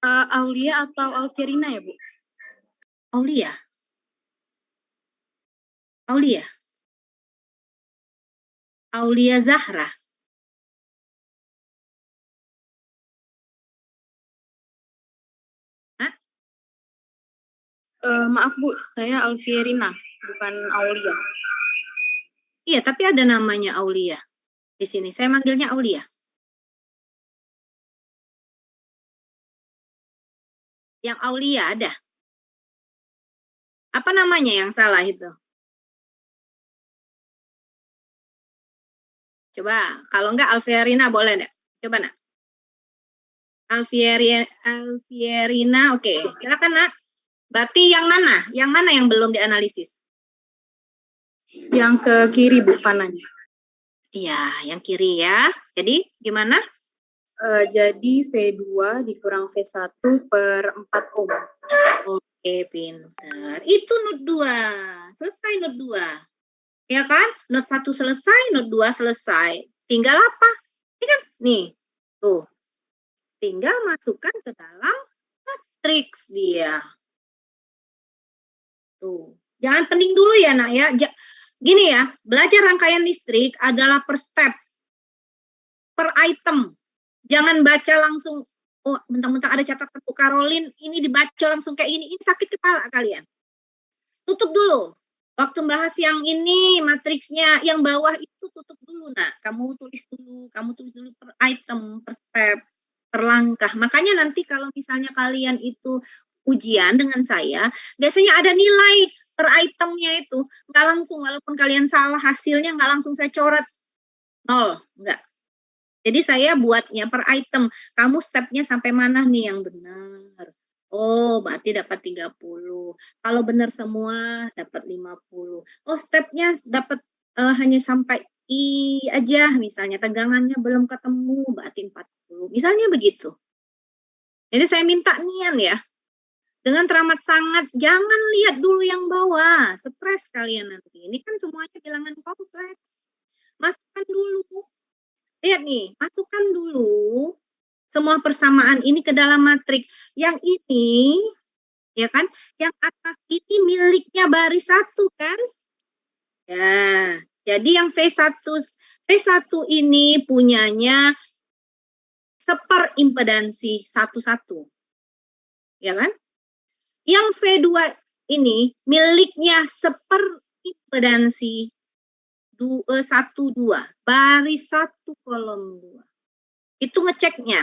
Aulia atau Alfirina ya, Bu? Aulia. Aulia. Aulia Zahra. Hah? Maaf, Bu. Saya Alfirina, bukan Aulia. Iya, tapi ada namanya Aulia. Di sini saya manggilnya Aulia. Yang Aulia ada. Apa namanya yang salah itu? Coba, kalau enggak Alfierina boleh enggak? Coba nak. Alfierina, oke. Silakan nak. Berarti yang mana? Yang mana yang belum dianalisis? Yang ke kiri, Bu, panahnya. Iya, yang kiri ya. Jadi gimana? Jadi V2 dikurang V1 per 4 ohm. Oke, pinter. Itu not 2. Selesai not 2. Ya kan? Not 1 selesai, not 2 selesai. Tinggal apa? Ini kan, nih. Tuh. Tinggal masukkan ke dalam matriks dia. Tuh. Jangan pening dulu ya, nak ya. Gini ya, belajar rangkaian listrik adalah per step. Per item. Jangan baca langsung, oh mentang-mentang ada catatan Bu Karolin, ini dibaca langsung kayak ini sakit kepala kalian. Tutup dulu. Waktu bahas yang ini, matriksnya, yang bawah itu tutup dulu, nak. Kamu tulis dulu per item, per step, per langkah. Makanya nanti kalau misalnya kalian itu ujian dengan saya, biasanya ada nilai per itemnya itu. Nggak langsung, walaupun kalian salah hasilnya, nggak langsung saya coret 0, nggak. Jadi saya buatnya per item. Kamu stepnya sampai mana nih yang benar? Oh, berarti dapat 30. Kalau benar semua, dapat 50. Oh, stepnya dapat hanya sampai I aja, misalnya tegangannya belum ketemu, berarti 40. Misalnya begitu. Jadi saya minta nian ya. Dengan teramat sangat, jangan lihat dulu yang bawah. Stres kalian nanti. Ini kan semuanya bilangan kompleks. Masukkan dulu. Lihat nih, masukkan dulu semua persamaan ini ke dalam matrik. Yang ini, ya kan? Yang atas ini miliknya baris 1 kan? Ya, jadi yang V1 ini punyanya seperimpedansi 1-1. Ya kan? Yang V2 ini miliknya seperimpedansi 1-2, baris 1 kolom 2. Itu ngeceknya.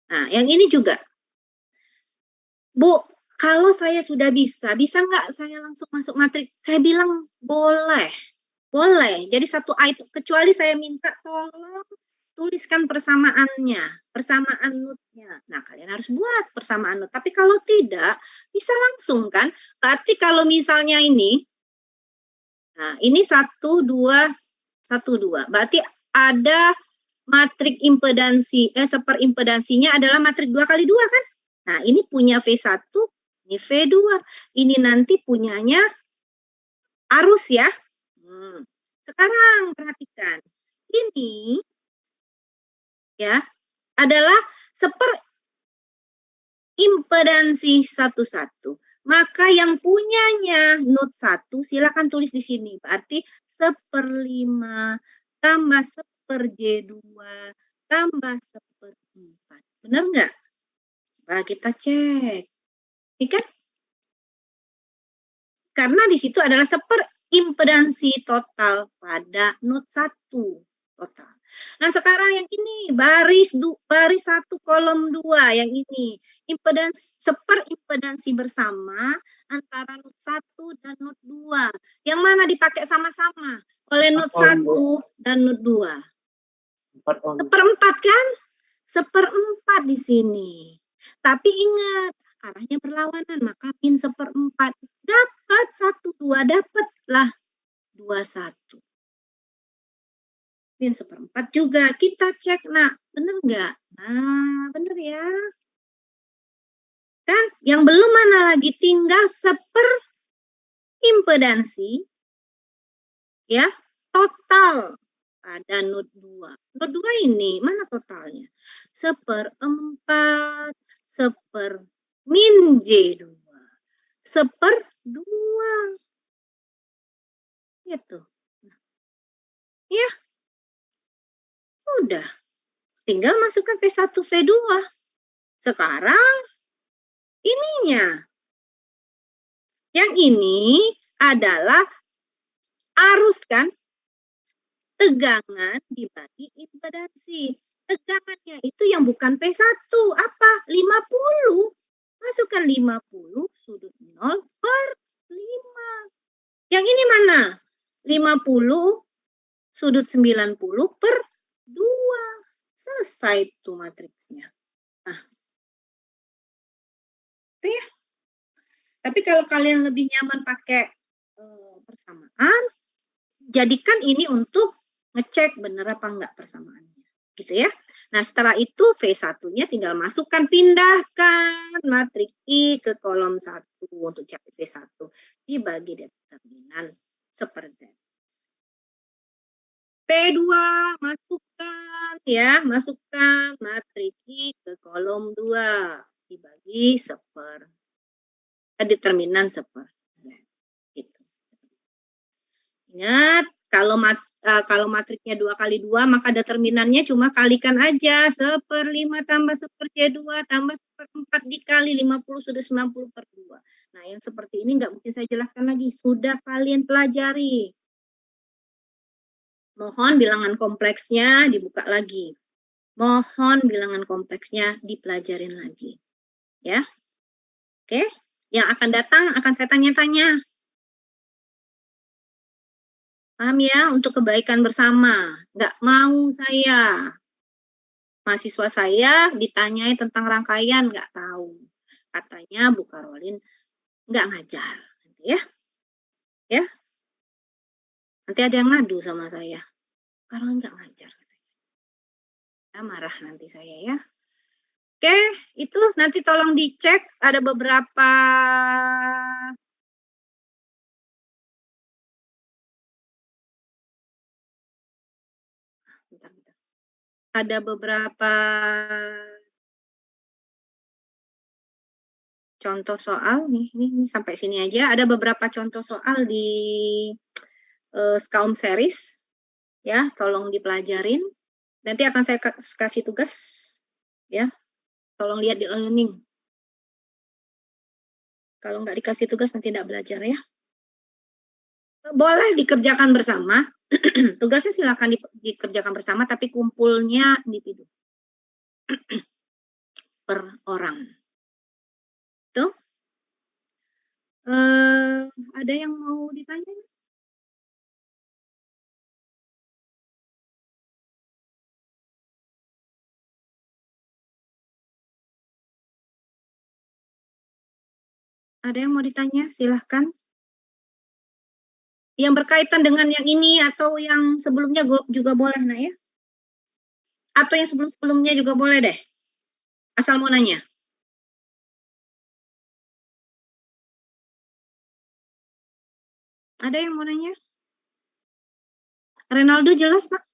Nah, yang ini juga. Bu, kalau saya sudah bisa nggak saya langsung masuk matrik? Saya bilang boleh. Boleh. Jadi satu item, kecuali saya minta tolong tuliskan persamaannya, persamaan nut-nya. Nah, kalian harus buat persamaan nut. Tapi kalau tidak, bisa langsung kan? Berarti kalau misalnya ini, nah ini 1-2, 1-2. Berarti ada matrik impedansi, seperimpedansinya adalah matrik 2x2 kan? Nah, ini punya V1, ini V2. Ini nanti punyanya arus ya. Sekarang perhatikan. Ini ya adalah seperimpedansi 1-1. Maka yang punyanya nut 1 silakan tulis di sini. Berarti 1/5 tambah 1/J2 tambah 1/4. Benar nggak? Nah, kita cek. Ini kan? Karena di situ adalah seperimpedansi total pada nut 1 total. Nah, sekarang yang ini baris 1 kolom 2 yang ini. Seperimpedansi bersama antara nut 1 dan nut 2. Yang mana dipakai sama-sama oleh nut 1 dan nut 2? 1/4 kan? 1/4 di sini. Tapi ingat, arahnya berlawanan, maka min 1/4. Dapat 1-2, dapatlah 2-1. Min 1/4 juga. Kita cek, nah, benar nggak? Nah, benar ya. Kan, yang belum mana lagi, tinggal seperimpedansi, ya, total pada nut 2. Nut 2 ini, mana totalnya? 1/4, min J2. 1/2. Gitu. Ya. Sudah. Tinggal masukkan P1, V2. Sekarang ininya. Yang ini adalah arus kan? Tegangan dibagi impedansi. Tegangannya itu yang bukan P1. Apa? 50. Masukkan 50 sudut 0/5. Yang ini mana? 50 sudut 90/2. Selesai itu matriksnya. Nah. Itu ya. Tapi kalau kalian lebih nyaman pakai persamaan, jadikan ini untuk ngecek benar apa enggak persamaannya. Gitu ya. Nah, setelah itu V1-nya tinggal masukkan, pindahkan matrik I ke kolom 1 untuk cari V1. Dibagi determinan 1/Z. P2 masukkan ya, masukkan matrik I ke kolom 2 dibagi determinan 1/Z. Gitu. Ingat, kalau matriknya 2x2 maka determinannya cuma kalikan aja 1/5 tambah 1/J2 tambah 1/4 dikali 50 sudah 90/2. Nah, yang seperti ini nggak mungkin saya jelaskan lagi, sudah kalian pelajari. Mohon bilangan kompleksnya dibuka lagi. Mohon bilangan kompleksnya dipelajarin lagi. Ya. Oke, yang akan datang akan saya tanya-tanya. Paham ya, untuk kebaikan bersama. Nggak mau saya, mahasiswa saya ditanyai tentang rangkaian, nggak tahu. Katanya Bu Karolin nggak ngajar. Ya, ya. Nanti ada yang ngadu sama saya. Karolin nggak ngajar. Marah nanti saya ya. Oke, itu nanti tolong dicek ada beberapa ada beberapa contoh soal nih, ini sampai sini aja. Ada beberapa contoh soal di Skaum series, ya, tolong dipelajarin. Nanti akan saya kasih tugas, ya. Tolong lihat di e-learning. Kalau nggak dikasih tugas nanti tidak belajar ya. Boleh dikerjakan bersama. Tugasnya silakan dikerjakan bersama, tapi kumpulnya individu per orang. Tuh. Ada yang mau ditanya? Ada yang mau ditanya? Silahkan. Yang berkaitan dengan yang ini atau yang sebelumnya juga boleh, nah ya. Atau yang sebelum-sebelumnya juga boleh deh. Asal mau nanya. Ada yang mau nanya? Renaldo jelas, nak?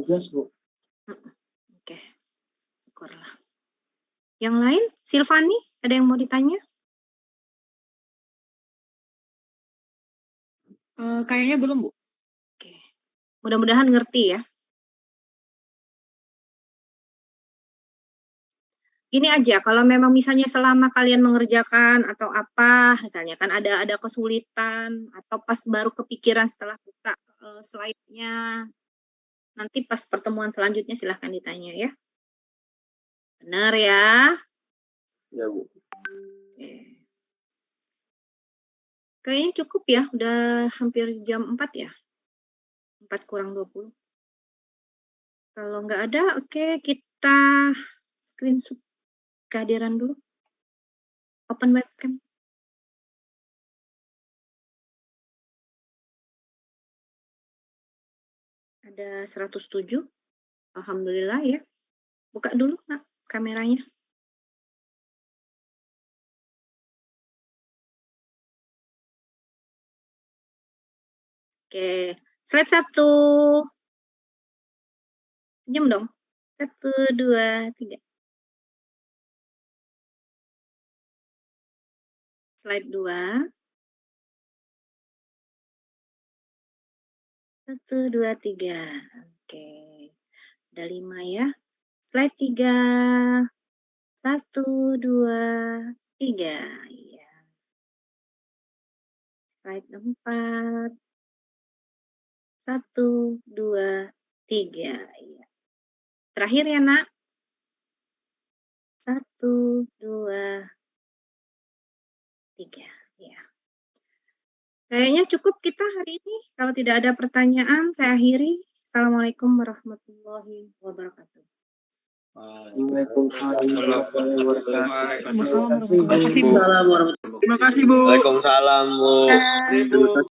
Jelas, Bu. Oke. Syukurlah. Yang lain? Silvani, ada yang mau ditanya? Kayaknya belum, Bu. Oke. Mudah-mudahan ngerti ya. Ini aja, kalau memang misalnya selama kalian mengerjakan atau apa, misalnya kan ada kesulitan atau pas baru kepikiran setelah buka slide-nya, nanti pas pertemuan selanjutnya silahkan ditanya ya. Benar ya? Ya, Bu. Oke. Kayaknya cukup ya, udah hampir jam 4 ya. 4 kurang 20. Kalau nggak ada, oke, kita screenshot kehadiran dulu. Open webcam. Ada 107. Alhamdulillah ya. Buka dulu, Nak, kameranya. Oke, slide 1. Senyum dong. 1, 2, 3. Slide 2. 1, 2, 3. Oke. Ada 5 ya. Slide 3. 1, 2, 3. Iya. Slide 4. 1, 2, 3. Iya. Terakhir ya, Nak. 1, 2, 3. Ya. Kayaknya cukup kita hari ini. Kalau tidak ada pertanyaan, saya akhiri. Assalamualaikum warahmatullahi wabarakatuh. Waalaikumsalam warahmatullahi wabarakatuh. Terima kasih, Bu. Waalaikumsalam, Bu. Terima kasih, Bu. Waalaikumsalam, Bu. Terima kasih.